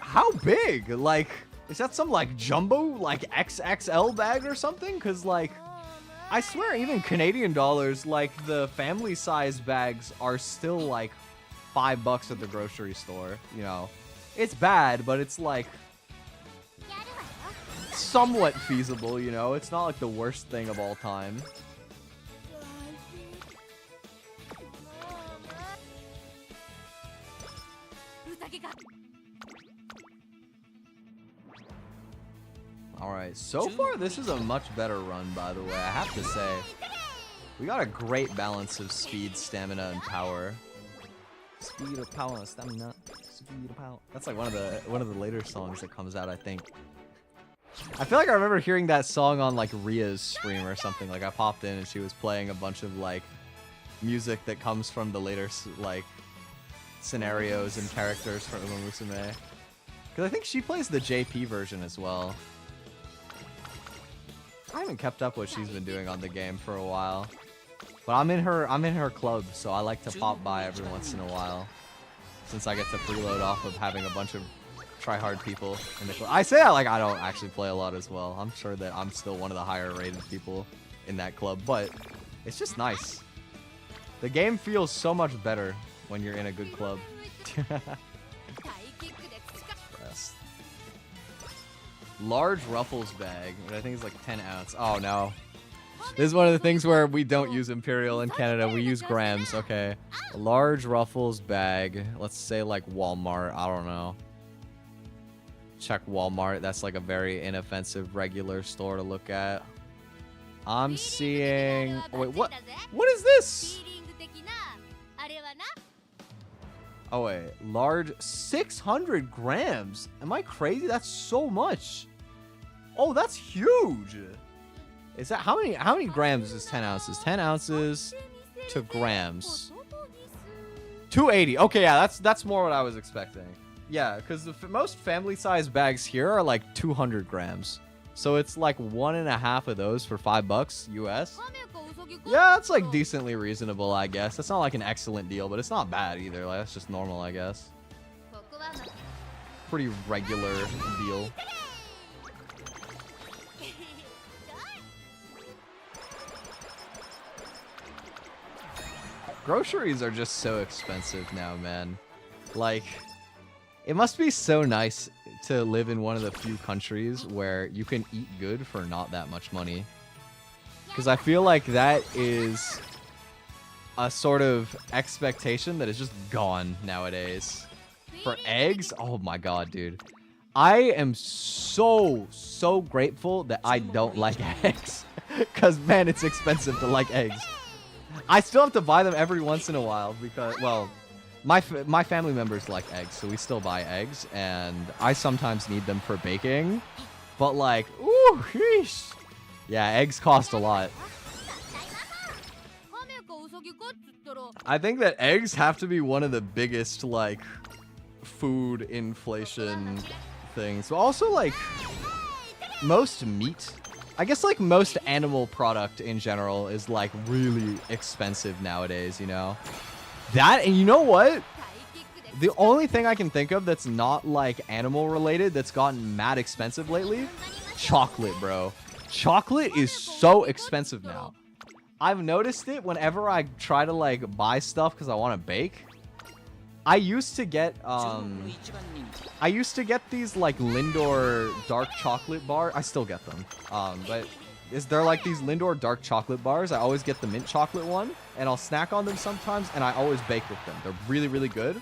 How big? Like, is that some like jumbo, like XXL bag or something? Cause like, I swear even Canadian dollars, like the family size bags are still like $5 at the grocery store. You know, it's bad, but it's like somewhat feasible, you know? It's not like the worst thing of all time. Alright, so far this is a much better run, by the way, I have to say. We got a great balance of speed, stamina, and power. Speed of power and stamina. Speed of power. That's like one of the later songs that comes out, I think. I feel like I remember hearing that song on like Ria's stream or something. Like I popped in and she was playing a bunch of like music that comes from the later like scenarios and characters from Umamusume. Because I think she plays the JP version as well. I haven't kept up what she's been doing on the game for a while. But I'm in her club, so I like to pop by every once in a while. Since I get to preload off of having a bunch of try-hard people in the club. I say I don't actually play a lot as well. I'm sure that I'm still one of the higher rated people in that club, but it's just nice. The game feels so much better when you're in a good club. Large Ruffles bag, I think it's like 10 ounce. Oh no. This is one of the things where we don't use Imperial in Canada. We use grams. Okay. A large Ruffles bag. Let's say like Walmart. I don't know. Check Walmart. That's like a very inoffensive regular store to look at. I'm seeing... Oh, wait, what? What is this? Oh wait, large 600 grams. Am I crazy? That's so much. Oh, that's huge. Is that how many grams is 10 ounces? 10 ounces to grams. 280. Okay, yeah, that's more what I was expecting. Yeah, because the most family-sized bags here are like 200 grams. So it's like 1.5 of those for $5 US. Yeah, that's like decently reasonable, I guess. That's not like an excellent deal, but it's not bad either. Like, that's just normal, I guess. Pretty regular deal. Groceries are just so expensive now, man. Like, it must be so nice to live in one of the few countries where you can eat good for not that much money. Because I feel like that is a sort of expectation that is just gone nowadays. For eggs, oh my god, dude. I am so grateful that I don't like eggs. Because, man, it's expensive to like eggs. I still have to buy them every once in a while because, well, my family members like eggs, so we still buy eggs, and I sometimes need them for baking. But, like, ooh, sheesh. Yeah, eggs cost a lot. I think that eggs have to be one of the biggest, like, food inflation things. But also, like, most meat, I guess, like, most animal product in general is, like, really expensive nowadays, you know? That, and you know what? The only thing I can think of that's not, like, animal related that's gotten mad expensive lately? Chocolate, bro. Chocolate is so expensive now. I've noticed it whenever I try to, like, buy stuff because I want to bake. I used to get these, like, Lindor dark chocolate bars. I still get them. But is there, like, these Lindor dark chocolate bars? I always get the mint chocolate one, and I'll snack on them sometimes, and I always bake with them. They're really, really good.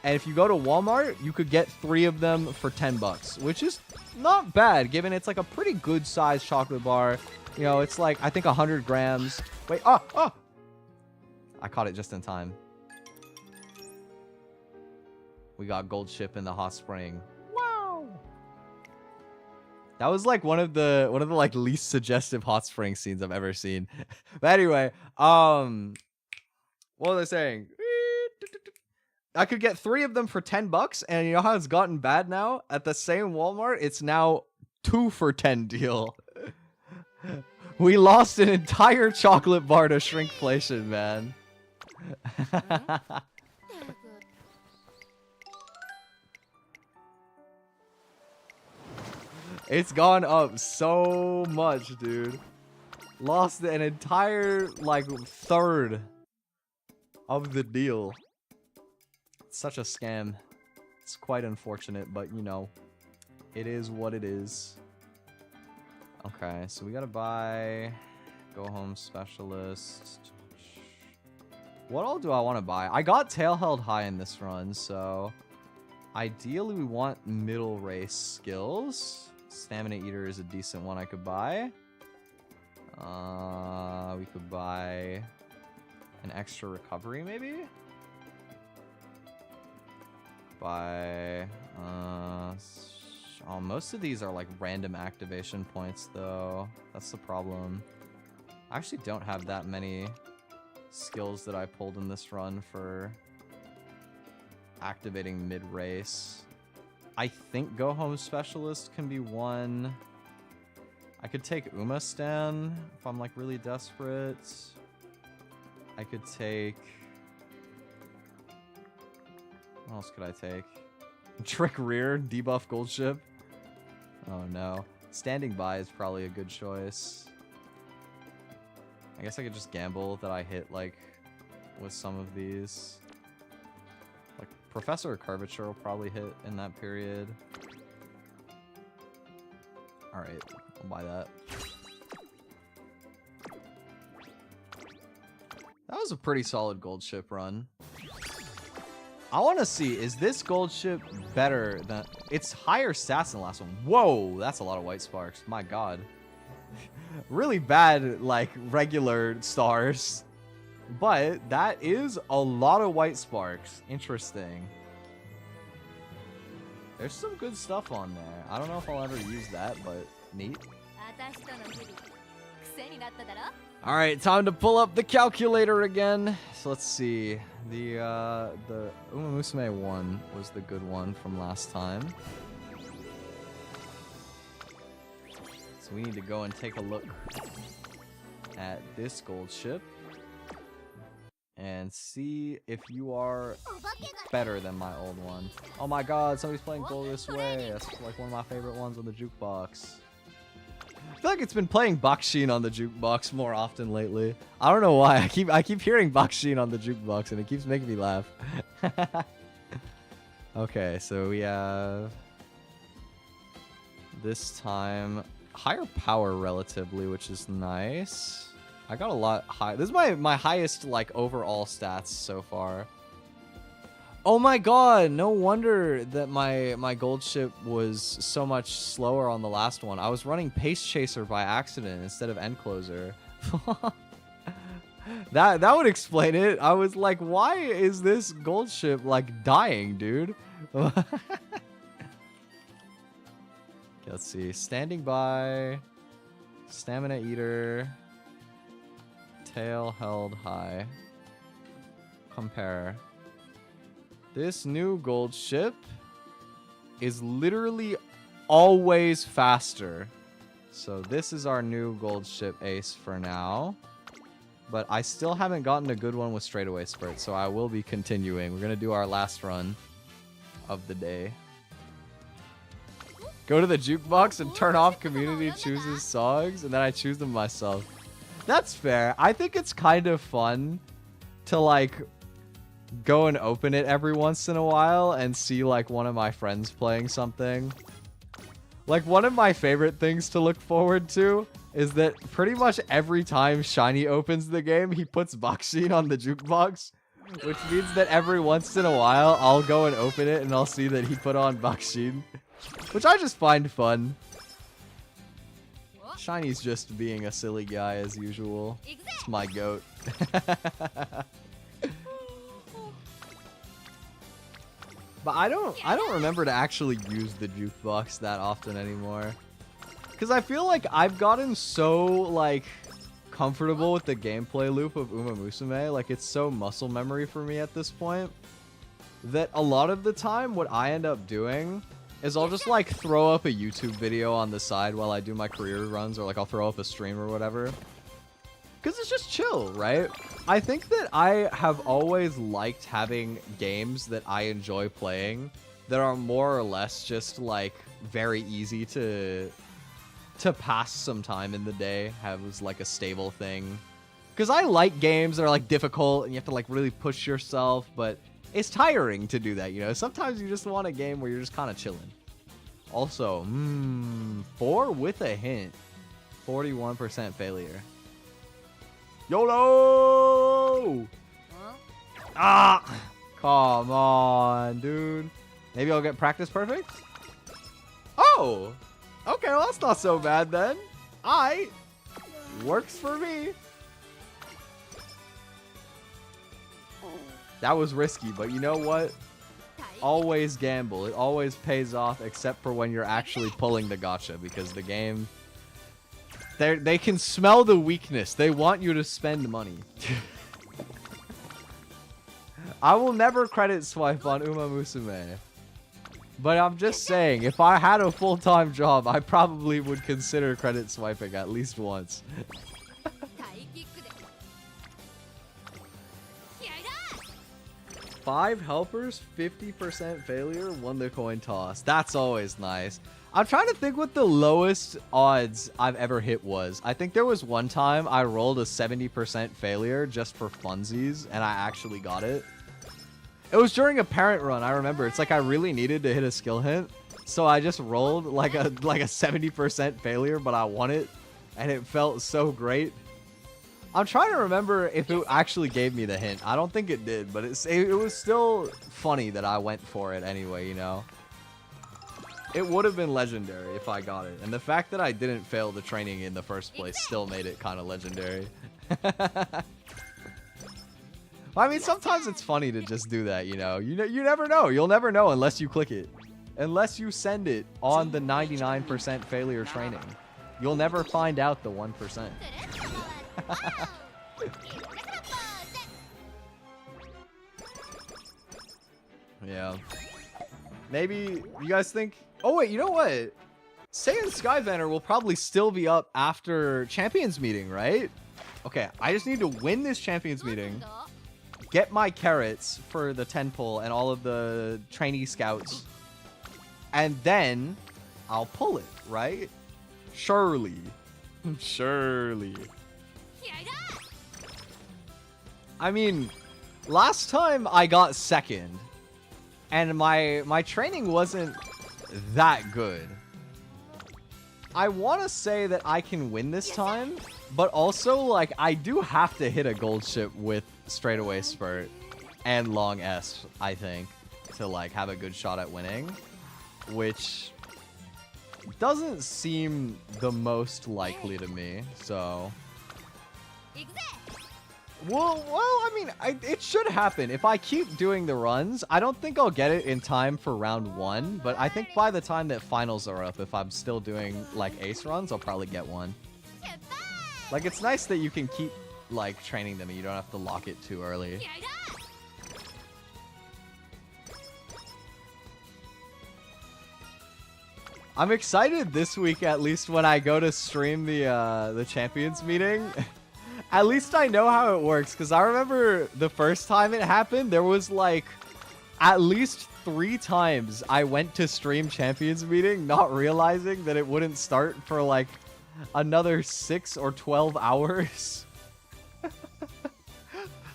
And if you go to Walmart, you could get 3 of them for 10 bucks, which is not bad, given it's, like, a pretty good sized chocolate bar. You know, it's, like, I think 100 grams. Wait, oh! I caught it just in time. We got gold ship in the hot spring. Wow. That was like one of the like least suggestive hot spring scenes I've ever seen. But anyway, what was I saying? I could get 3 of them for 10 bucks, and you know how it's gotten bad now? At the same Walmart, it's now 2 for 10 deal. We lost an entire chocolate bar to shrinkflation, man. It's gone up so much, dude. Lost an entire, like, third of the deal. It's such a scam. It's quite unfortunate, but, you know, it is what it is. Okay, so we gotta buy Go Home Specialist. What all do I want to buy? I got Tail Held High in this run, so ideally we want middle race skills. Stamina Eater is a decent one I could buy. We could buy an extra recovery, maybe? Buy... oh, most of these are like random activation points, though. That's the problem. I actually don't have that many skills that I pulled in this run for activating mid-race. I think Go Home Specialist can be one. I could take Umastan if I'm like really desperate. I could take... what else could I take? Trick Rear, debuff Gold Ship. Oh no. Standing By is probably a good choice. I guess I could just gamble that I hit like with some of these. Like Professor Curvature will probably hit in that period. Alright, I'll buy that. That was a pretty solid gold ship run. I want to see, is this gold ship better than... it's higher stats than the last one. Whoa, that's a lot of white sparks. My god. Really bad, like, regular stars. But that is a lot of white sparks. Interesting. There's some good stuff on there. I don't know if I'll ever use that, but neat. Alright, time to pull up the calculator again. So let's see. The Umamusume one was the good one from last time. So we need to go and take a look at this gold ship and see if you are better than my old one. Oh my god, somebody's playing Gold This Way. That's like one of my favorite ones on the jukebox. I feel like it's been playing Bakshin on the jukebox more often lately. I don't know why. I keep hearing Bakshin on the jukebox and it keeps making me laugh. Okay, so we have this time higher power relatively, which is nice. I got a lot high. This is my highest, like, overall stats so far. Oh my god, no wonder that my gold ship was so much slower on the last one. I was running Pace Chaser by accident instead of End Closer. That would explain it. I was like, why is this gold ship like dying, dude? Okay, let's see. Standing by, Stamina Eater, Tail held high. Compare. This new gold ship is literally always faster. So this is our new gold ship ace for now. But I still haven't gotten a good one with straightaway spurt, so I will be continuing. We're going to do our last run of the day. Go to the jukebox and turn off community chooses songs, and then I choose them myself. That's fair. I think it's kind of fun to, like, go and open it every once in a while and see, like, one of my friends playing something. Like, one of my favorite things to look forward to is that pretty much every time Shiny opens the game, he puts backseat on the jukebox, which means that every once in a while, I'll go and open it and I'll see that he put on backseat, which I just find fun. Shiny's just being a silly guy as usual. It's my goat. But I don't remember to actually use the jukebox that often anymore. Because I feel like I've gotten so, like, comfortable with the gameplay loop of Umamusume. Like, it's so muscle memory for me at this point that a lot of the time what I end up doing is I'll just, like, throw up a YouTube video on the side while I do my career runs, or, like, I'll throw up a stream or whatever. Because it's just chill, right? I think that I have always liked having games that I enjoy playing that are more or less just, like, very easy to pass some time in the day, have as, like, a stable thing. Because I like games that are, like, difficult and you have to, like, really push yourself, but it's tiring to do that, you know? Sometimes you just want a game where you're just kind of chilling. Also, 4 with a hint. 41% failure. YOLO! Huh? Ah! Come on, dude. Maybe I'll get practice perfect? Oh! Okay, well, that's not so bad then. Works for me. That was risky, but you know what? Always gamble. It always pays off, except for when you're actually pulling the gacha, because the game... They can smell the weakness. They want you to spend money. I will never credit swipe on Umamusume. But I'm just saying, if I had a full-time job, I probably would consider credit swiping at least once. 5 helpers, 50% failure, won the coin toss. That's always nice. I'm trying to think what the lowest odds I've ever hit was. I think there was one time I rolled a 70% failure just for funsies, and I actually got it. It was during a parent run, I remember. It's like I really needed to hit a skill hint, so I just rolled like a 70% failure, but I won it, and it felt so great. I'm trying to remember if it actually gave me the hint. I don't think it did, but it was still funny that I went for it anyway, you know? It would have been legendary if I got it. And the fact that I didn't fail the training in the first place still made it kind of legendary. Well, I mean, sometimes it's funny to just do that, you know? You never know. You'll never know unless you click it. Unless you send it on the 99% failure training. You'll never find out the 1%. Yeah. Maybe you guys think... Oh, wait, you know what? SEIUN Skybanner will probably still be up after Champions Meeting, right? Okay, I just need to win this Champions Meeting, get my carrots for the 10 pull and all of the trainee scouts, and then I'll pull it, right? Surely. Surely. I mean, last time I got second, and my training wasn't that good. I want to say that I can win this time, But also, like, I do have to hit a gold ship with straightaway spurt and long S, I think, to, like, have a good shot at winning. Which doesn't seem the most likely to me, so... Well, I mean, it should happen. If I keep doing the runs, I don't think I'll get it in time for round 1, but I think by the time that finals are up, if I'm still doing, like, ace runs, I'll probably get one. Like, it's nice that you can keep, like, training them and you don't have to lock it too early. I'm excited this week, at least, when I go to stream the Champions meeting. At least I know how it works, because I remember the first time it happened, there was, like, at least 3 times I went to stream Champions meeting, not realizing that it wouldn't start for, like, another 6 or 12 hours.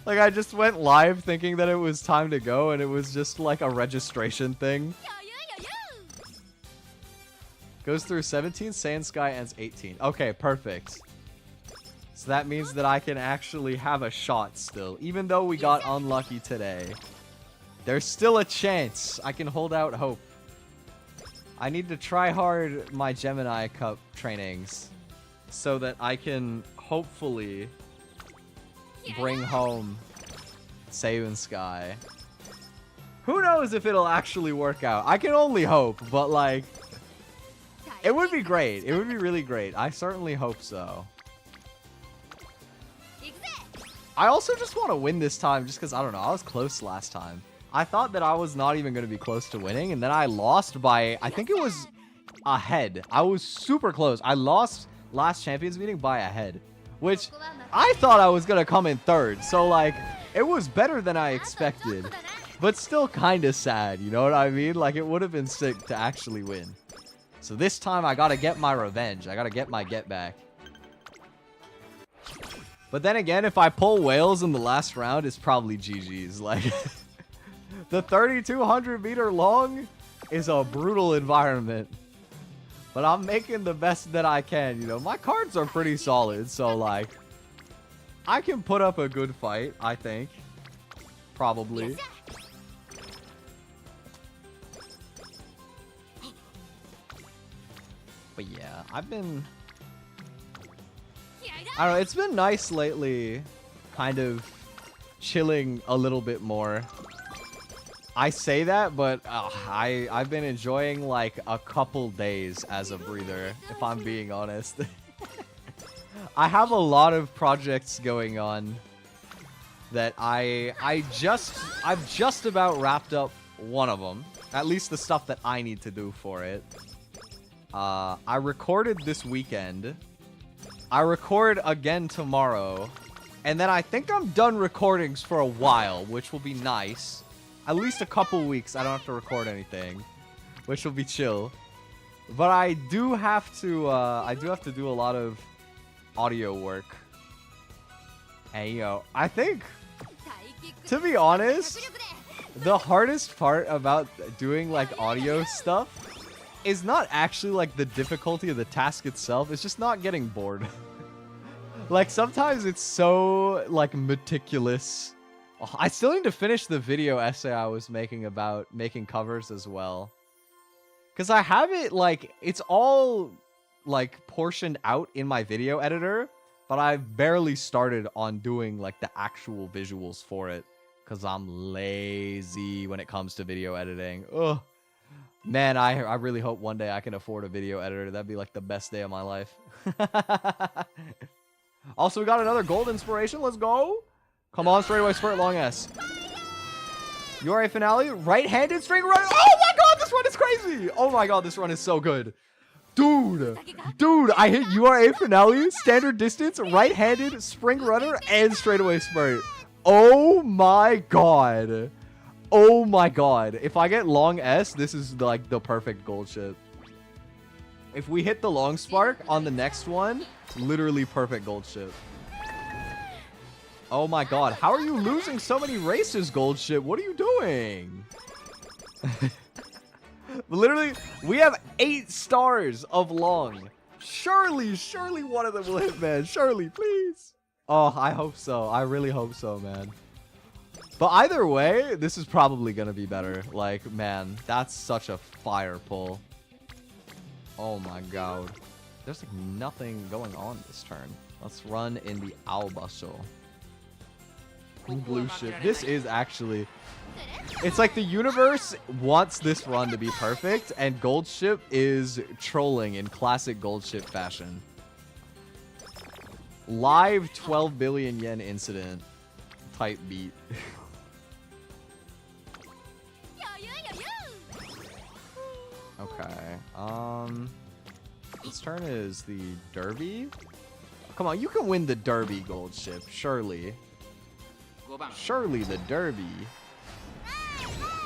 Like, I just went live thinking that it was time to go, and it was just, like, a registration thing. Goes through 17, Saiyan Sky ends 18. Okay, perfect. So that means that I can actually have a shot still. Even though we got unlucky today, there's still a chance. I can hold out hope. I need to try hard my Gemini Cup trainings so that I can hopefully bring home SEIUN Sky. Who knows if it'll actually work out? I can only hope, but like... It would be great. It would be really great. I certainly hope so. I also just want to win this time just because, I don't know, I was close last time. I thought that I was not even going to be close to winning, and then I lost by, I think it was a head. I was super close. I lost last Champions meeting by a head, which I thought I was going to come in third. So, like, it was better than I expected, but still kind of sad, you know what I mean? Like, it would have been sick to actually win. So this time I got to get my revenge. I got to get my get back. But then again, if I pull whales in the last round, it's probably GG's. Like, the 3,200 meter long is a brutal environment. But I'm making the best that I can, you know. My cards are pretty solid, so, like, I can put up a good fight, I think. Probably. But yeah, I've been... I don't know, it's been nice lately, kind of chilling a little bit more. I say that, but I've been enjoying like a couple days as a breather, if I'm being honest. I have a lot of projects going on that I've just about wrapped up one of them, at least the stuff that I need to do for it. I recorded this weekend. I record again tomorrow. And then I think I'm done recordings for a while, which will be nice. At least a couple weeks, I don't have to record anything, which will be chill. But I do have to do a lot of audio work. And, you know, I think, to be honest, the hardest part about doing, like, audio stuff is not actually, like, the difficulty of the task itself. It's just not getting bored. Like, sometimes it's so, like, meticulous. I still need to finish the video essay I was making about making covers as well. Because I have it, like, it's all, like, portioned out in my video editor. But I've barely started on doing, like, the actual visuals for it. Because I'm lazy when it comes to video editing. Ugh. Man, I really hope one day I can afford a video editor. That'd be like the best day of my life. Also, we got another gold inspiration. Let's go. Come on, straightaway spurt long S. URA finale, right-handed string run. Oh my god, this run is crazy. Oh my god, this run is so good. Dude, I hit URA finale, standard distance, right-handed, spring runner, and straightaway spurt. Oh my god. Oh my god. If I get long S, this is like the perfect gold ship. If we hit the long spark on the next one, literally perfect gold ship. Oh my god. How are you losing so many races, gold ship? What are you doing? Literally, we have 8 stars of long. Surely one of them will hit, man. Surely, please. Oh, I hope so. I really hope so, man. But either way, this is probably going to be better. Like, man, that's such a fire pull. Oh my god. There's like nothing going on this turn. Let's run in the Albaso. Blue ship. This is actually... It's like the universe wants this run to be perfect, and Gold Ship is trolling in classic Gold Ship fashion. Live 12 billion yen incident type beat. Okay. This turn is the Derby. Come on, you can win the Derby, Gold Ship. Surely. Surely the Derby.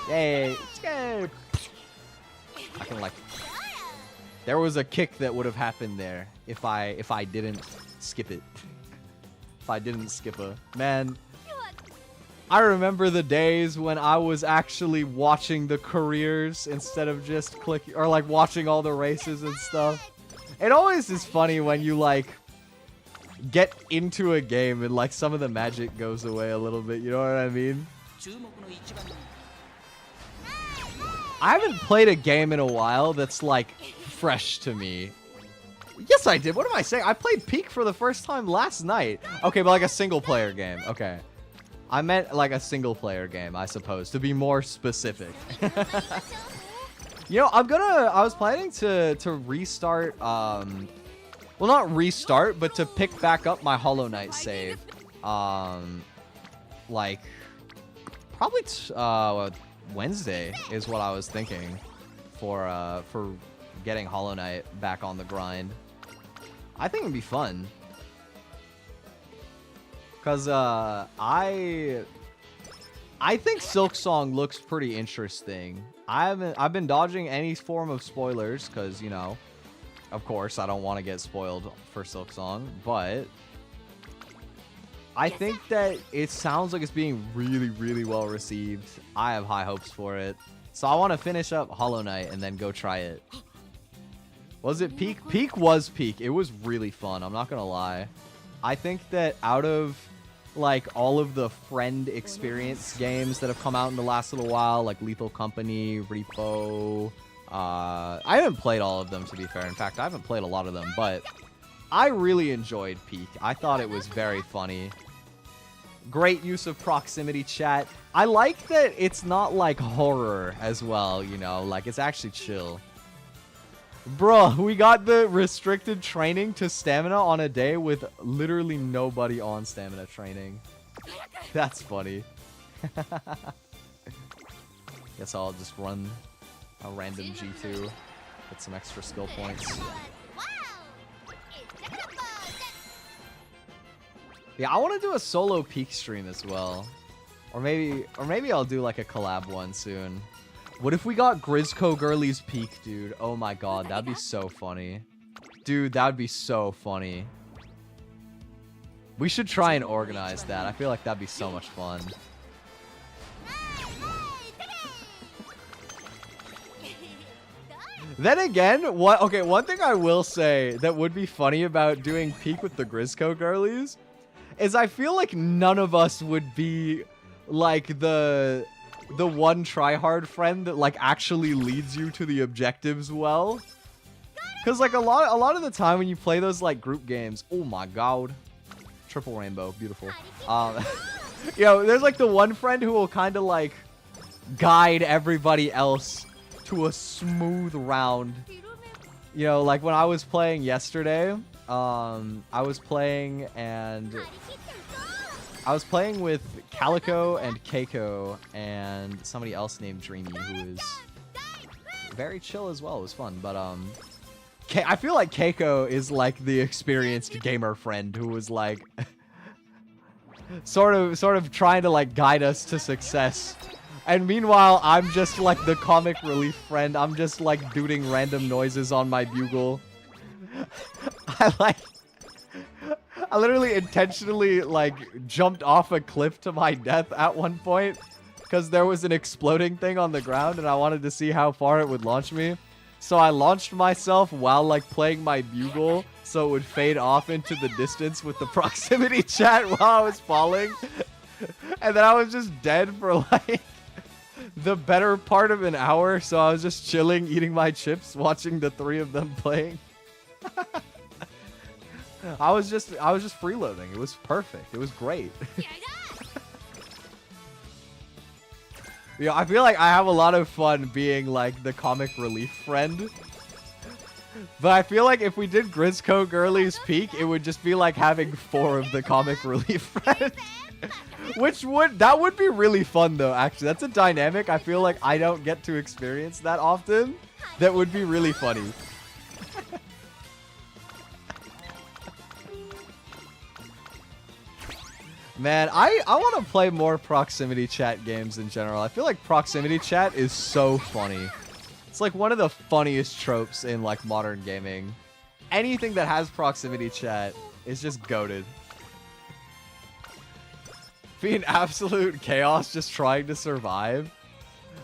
Yay. Yay. I can like... There was a kick that would have happened there if I didn't skip it. If I didn't skip a... Man, I remember the days when I was actually watching the careers instead of just clicking, or like watching all the races and stuff. It always is funny when you like get into a game and like some of the magic goes away a little bit, you know what I mean? I haven't played a game in a while that's like fresh to me. Yes, I did. What am I saying? I played Peak for the first time last night. Okay, but like a single player game. Okay. I meant like a single player game, I suppose, to be more specific. You know, I was planning to restart, well, not restart, but to pick back up my Hollow Knight save. Like, probably, Wednesday is what I was thinking for getting Hollow Knight back on the grind. I think it'd be fun. Cause I think Silk Song looks pretty interesting. I've been dodging any form of spoilers because, you know, of course I don't want to get spoiled for Silk Song, but I think that it sounds like it's being really well received. I have high hopes for it. So I want to finish up Hollow Knight and then go try it. Was it Peak? Peak was Peak. It was really fun. I'm not going to lie. I think that out of like all of the friend experience games that have come out in the last little while, like Lethal Company, Repo, I haven't played all of them, to be fair. In fact, I haven't played a lot of them, but I really enjoyed Peak. I thought it was very funny. Great use of proximity chat. I like that it's not like horror as well, you know, like it's actually chill. Bruh, we got the restricted training to stamina on a day with literally nobody on stamina training. That's funny. Guess I'll just run a random G2. Get some extra skill points. Yeah, I want to do a solo Peak stream as well. Or maybe I'll do like a collab one soon. What if we got Grizzco Girlie's Peak, dude? Oh my god, that'd be so funny. Dude, that'd be so funny. We should try and organize that. I feel like that'd be so much fun. Then again, one thing I will say that would be funny about doing Peak with the Grizzco Girlies is I feel like none of us would be like the one tryhard friend that like actually leads you to the objectives well. Cause like a lot of the time when you play those like group games, oh my god, triple rainbow, beautiful. You know, there's like the one friend who will kind of like guide everybody else to a smooth round. You know, like when I was playing yesterday, I was playing with Calico and Keiko and somebody else named Dreamy, who is very chill as well. It was fun, but I feel like Keiko is like the experienced gamer friend who was like sort of trying to like guide us to success. And meanwhile, I'm just like the comic relief friend. I'm just like doing random noises on my bugle. I literally intentionally like jumped off a cliff to my death at one point because there was an exploding thing on the ground and I wanted to see how far it would launch me. So I launched myself while like playing my bugle, so it would fade off into the distance with the proximity chat while I was falling. And then I was just dead for like the better part of an hour. So I was just chilling, eating my chips, watching the three of them playing. I was just freeloading. It was perfect. It was great. Yeah, I feel like I have a lot of fun being like the comic relief friend. But I feel like if we did Grizzco Girlie's Peak, it would just be like having 4 of the comic relief friends. That would be really fun though, actually. That's a dynamic I feel like I don't get to experience that often. That would be really funny. Man, I want to play more proximity chat games in general. I feel like proximity chat is so funny. It's like one of the funniest tropes in like modern gaming. Anything that has proximity chat is just goated. Being absolute chaos just trying to survive.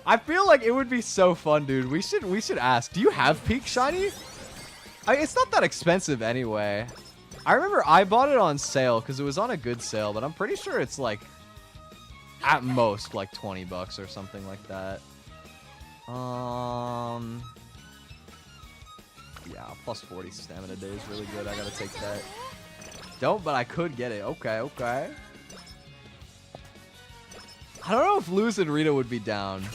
I feel like it would be so fun, dude. We should ask. Do you have Peak Shiny? It's not that expensive anyway. I remember I bought it on sale because it was on a good sale, but I'm pretty sure it's like at most like 20 bucks or something like that. Yeah, plus 40 stamina day is really good. I gotta take that. Don't, but I could get it. Okay, okay. I don't know if Luz and Rita would be down,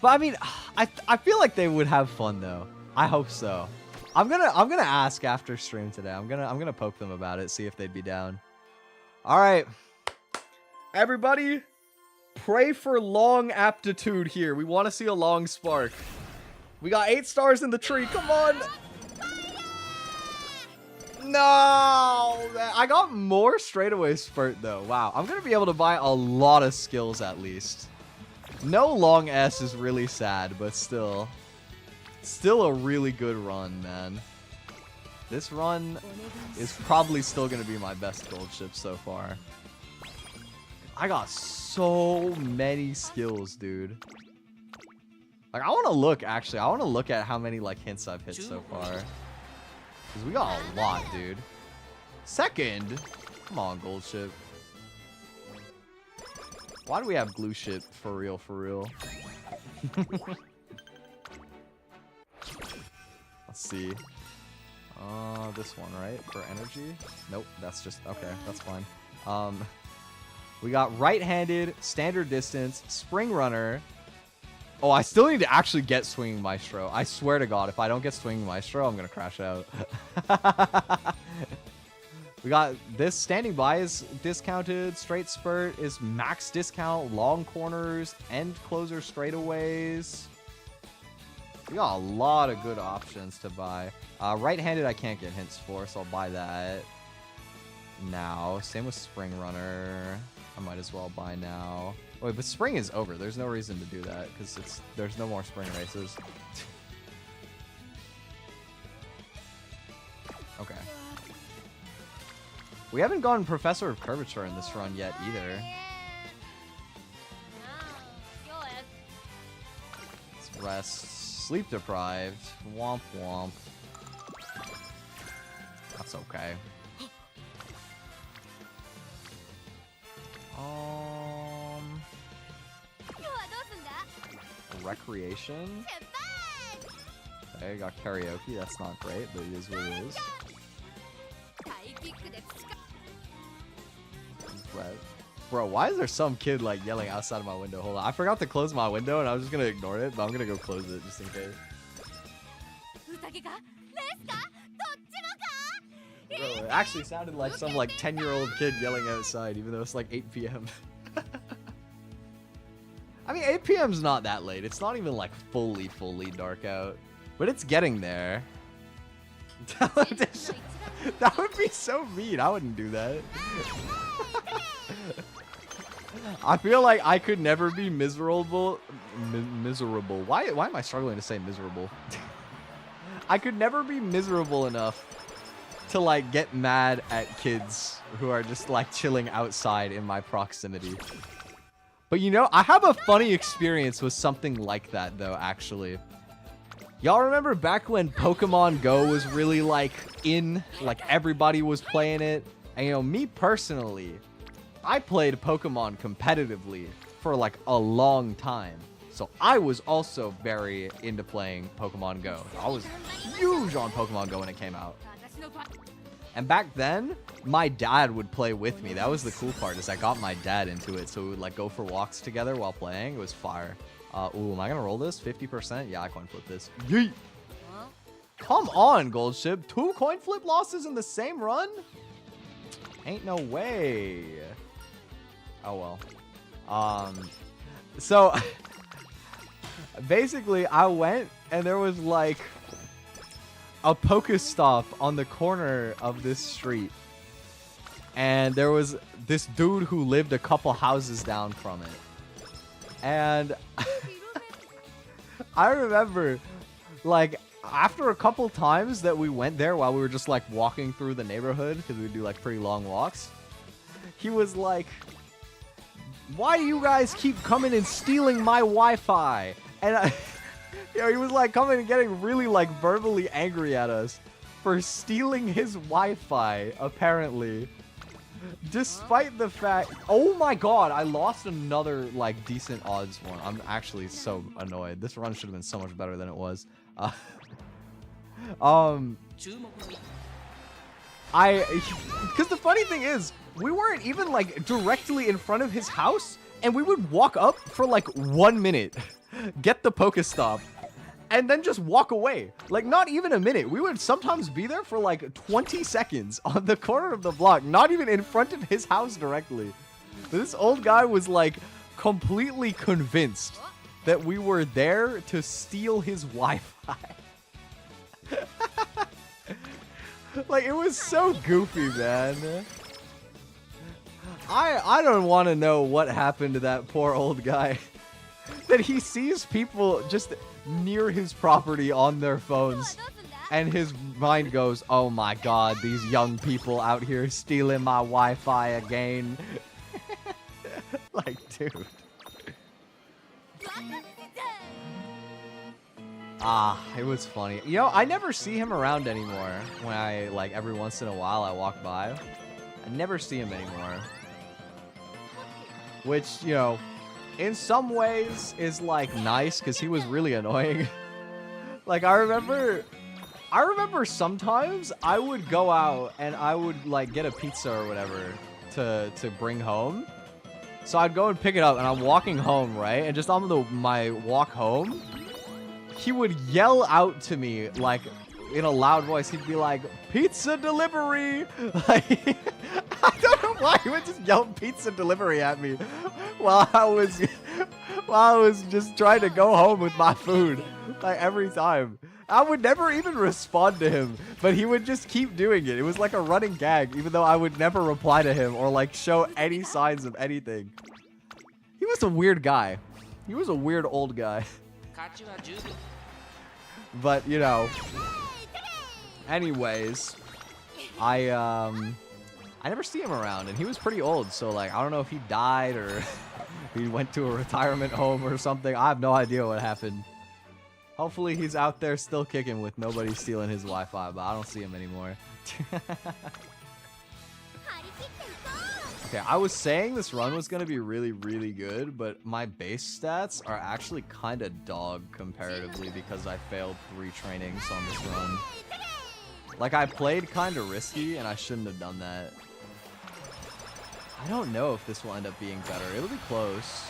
but I mean, I feel like they would have fun though. I hope so. I'm gonna ask after stream today. I'm gonna poke them about it, see if they'd be down. All right, everybody, pray for long aptitude here. We want to see a long spark. We got 8 stars in the tree. Come on. No, I got more straightaway spurt though. Wow, I'm gonna be able to buy a lot of skills at least. No long S is really sad, but still a really good run, man. This run is probably still gonna be my best gold ship so far. I got so many skills, dude. Like, I want to look, actually. I want to look at how many, like, hints I've hit so far. Because we got a lot, dude. Second? Come on, gold ship. Why do we have glue ship? For real, for real. Let's see. This one, right? For energy? Nope, that's just... Okay, that's fine. We got right-handed, standard distance, spring runner. Oh, I still need to actually get Swinging Maestro. I swear to God, if I don't get Swinging Maestro, I'm going to crash out. We got this. Standing by is discounted. Straight spurt is max discount. Long corners, end closer straightaways. We got a lot of good options to buy. Right-handed I can't get hints for, so I'll buy that now. Same with Spring Runner. I might as well buy now. Wait, but spring is over. There's no reason to do that because there's no more spring races. Okay. We haven't gotten Professor of Curvature in this run yet either. Let's rest. Sleep deprived. Womp womp. That's okay. Recreation. Okay, got karaoke. That's not great, but it is what it is. Bro, why is there some kid like yelling outside of my window? Hold on, I forgot to close my window and I was just gonna ignore it, but I'm gonna go close it just in case. Bro, it actually sounded like some like 10-year-old kid yelling outside, even though it's like 8 p.m. I mean, 8 p.m.'s not that late. It's not even like fully dark out, but it's getting there. That would be so mean. I wouldn't do that. I feel like I could never be miserable. Miserable. Why am I struggling to say miserable? I could never be miserable enough to like get mad at kids who are just like chilling outside in my proximity. But you know, I have a funny experience with something like that though, actually. Y'all remember back when Pokemon Go was really like in, like everybody was playing it? And you know, me personally, I played Pokemon competitively for like a long time. So I was also very into playing Pokemon Go. I was huge on Pokemon Go when it came out. And back then, my dad would play with me. That was the cool part, is I got my dad into it. So we would like go for walks together while playing. It was fire. Ooh, am I gonna roll this? 50%? Yeah, I coin flip this. Yeet! Come on, Gold Ship. 2 coin flip losses in the same run? Ain't no way. Oh well. So basically I went and there was like a Pokestop on the corner of this street. And there was this dude who lived a couple houses down from it. And I remember, like, after a couple times that we went there while we were just, like, walking through the neighborhood, because we would do, like, pretty long walks, he was like, why do you guys keep coming and stealing my Wi-Fi? And, you know, he was, like, coming and getting really, like, verbally angry at us for stealing his Wi-Fi, apparently. Despite the fact, oh my god, I lost another like decent odds one. I'm actually so annoyed. This run should have been so much better than it was. Because the funny thing is, we weren't even like directly in front of his house, and we would walk up for like 1 minute, get the Pokestop, and then just walk away. Like, not even a minute. We would sometimes be there for like 20 seconds on the corner of the block, not even in front of his house directly. This old guy was like completely convinced that we were there to steal his Wi-Fi. Like, it was so goofy, man. I don't want to know what happened to that poor old guy. That he sees people just near his property on their phones, and his mind goes, oh my god, these young people out here stealing my Wi-Fi again. Like, dude. It was funny. You know, I never see him around anymore. When I, like, every once in a while I walk by, I never see him anymore. Which, you know, in some ways is like nice, because he was really annoying. Like, I remember sometimes I would go out and I would like get a pizza or whatever to bring home. So I'd go and pick it up, and I'm walking home, right? And just on my walk home, he would yell out to me like in a loud voice. He'd be like, pizza delivery. Like, I don't know why he would just yell pizza delivery at me while I was just trying to go home with my food. Like, every time. I would never even respond to him, but he would just keep doing it. It was like a running gag, even though I would never reply to him or like show any signs of anything. He was a weird guy. He was a weird old guy. But, you know, anyways, I never see him around, and he was pretty old, so like, I don't know if he died or if he went to a retirement home or something. I have no idea what happened. Hopefully he's out there still kicking with nobody stealing his Wi-Fi, but I don't see him anymore. Okay, I was saying this run was going to be really, really good, but my base stats are actually kind of dog comparatively because I failed 3 trainings on this run. Like, I played kind of risky, and I shouldn't have done that. I don't know if this will end up being better. It'll be close.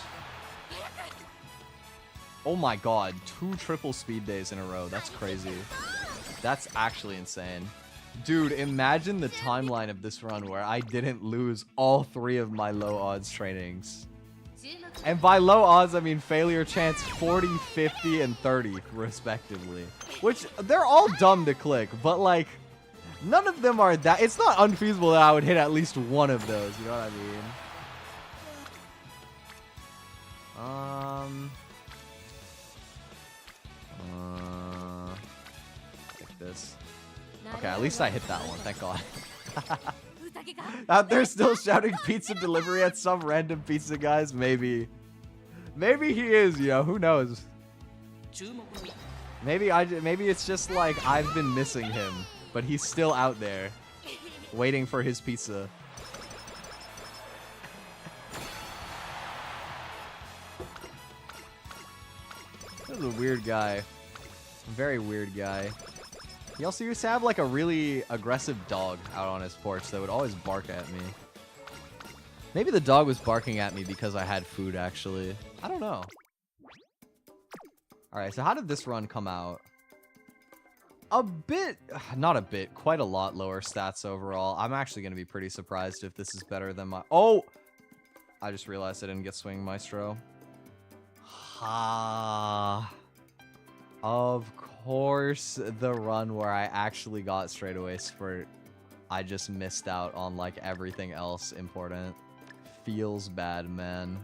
Oh my god, 2 triple speed days in a row. That's crazy. That's actually insane. Dude, imagine the timeline of this run where I didn't lose all 3 of my low odds trainings. And by low odds, I mean failure chance 40, 50, and 30, respectively. Which, they're all dumb to click, but like, none of them are that. It's not unfeasible that I would hit at least one of those, you know what I mean? Like this. Okay, at least I hit that one, thank god. Out there still shouting pizza delivery at some random pizza guys? Maybe. Maybe he is, you know, who knows? Maybe it's just like I've been missing him, but he's still out there, waiting for his pizza. This is a weird guy. Very weird guy. He also used to have like a really aggressive dog out on his porch that would always bark at me. Maybe the dog was barking at me because I had food, actually. I don't know. Alright, so how did this run come out? A bit, not a bit, quite a lot lower stats overall. I'm actually going to be pretty surprised if this is better than my... Oh! I just realized I didn't get Swing Maestro. Ha. Of course, the run where I actually got straightaway spurt, I just missed out on like everything else important. Feels bad, man.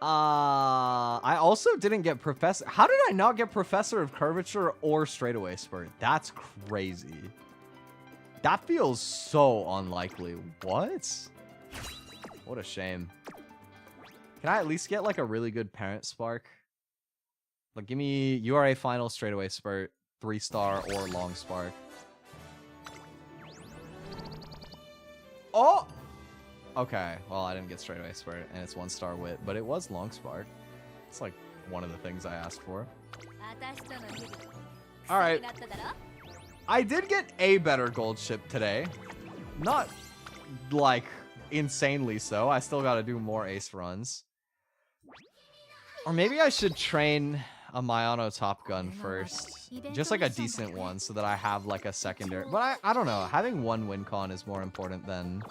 I also didn't get Professor. How did I not get Professor of Curvature or straightaway spurt? That's crazy. That feels so unlikely. What? What a shame. Can I at least get like a really good Parent Spark? Like, give me URA Final straightaway spurt, 3-star or Long Spark. Oh! Okay, well, I didn't get straightaway spurt, and it's 1-star wit, but it was Long Spark. It's like one of the things I asked for. Alright. I did get a better gold ship today. Not, like, insanely so. I still gotta do more ace runs. Or maybe I should train a Mayano Top Gun first. Just like a decent one so that I have like a secondary. But I don't know. Having one win con is more important than...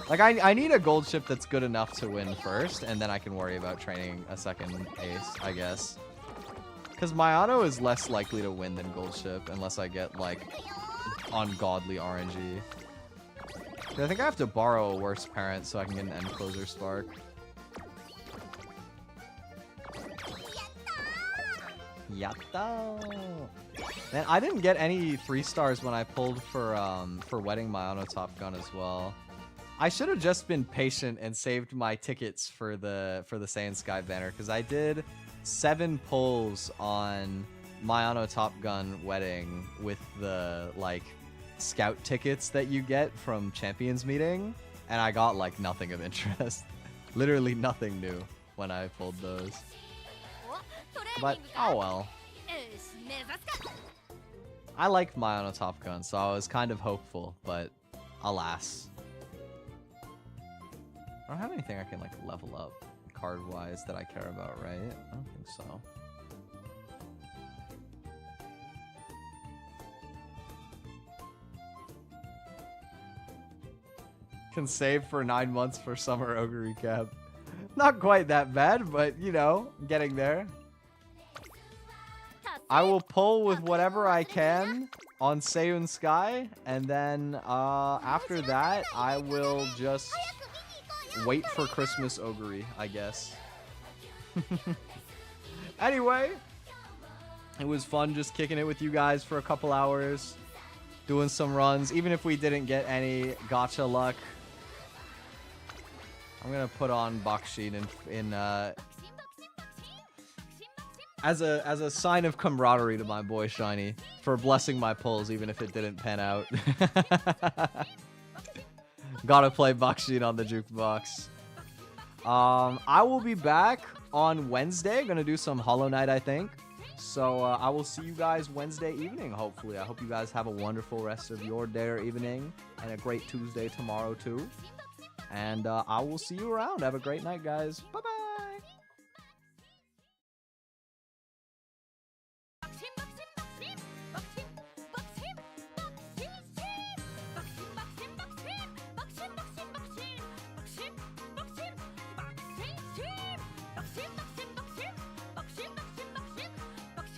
Like I need a gold ship that's good enough to win first. And then I can worry about training a second ace, I guess. Because Mayano is less likely to win than gold ship. Unless I get like ungodly RNG. I think I have to borrow a worse parent so I can get an end closer spark. Yatta! Man, I didn't get any 3-stars when I pulled for Wedding Mayano Top Gun as well. I should have just been patient and saved my tickets for the Saiyan Sky banner, because I did 7 pulls on Mayano Top Gun Wedding with the like scout tickets that you get from Champions Meeting, and I got like nothing of interest. Literally nothing new when I pulled those. But, oh well. I liked Mayano Top Gun, so I was kind of hopeful, but alas. I don't have anything I can like level up card-wise that I care about, right? I don't think so. Can save for 9 months for Summer Ogre recap. Not quite that bad, but you know, getting there. I will pull with whatever I can on SEIUN Sky, and then after that, I will just wait for Christmas Ogre, I guess. Anyway, it was fun just kicking it with you guys for a couple hours, doing some runs, even if we didn't get any gacha luck. I'm gonna put on backseat in as a sign of camaraderie to my boy Shiny for blessing my pulls, even if it didn't pan out. Gotta play backseat on the jukebox. I will be back on Wednesday. Gonna do some Hollow Knight, I think. So I will see you guys Wednesday evening, hopefully. I hope you guys have a wonderful rest of your day or evening, and a great Tuesday tomorrow too. And I will see you around. Have a great night, guys. Bye-bye.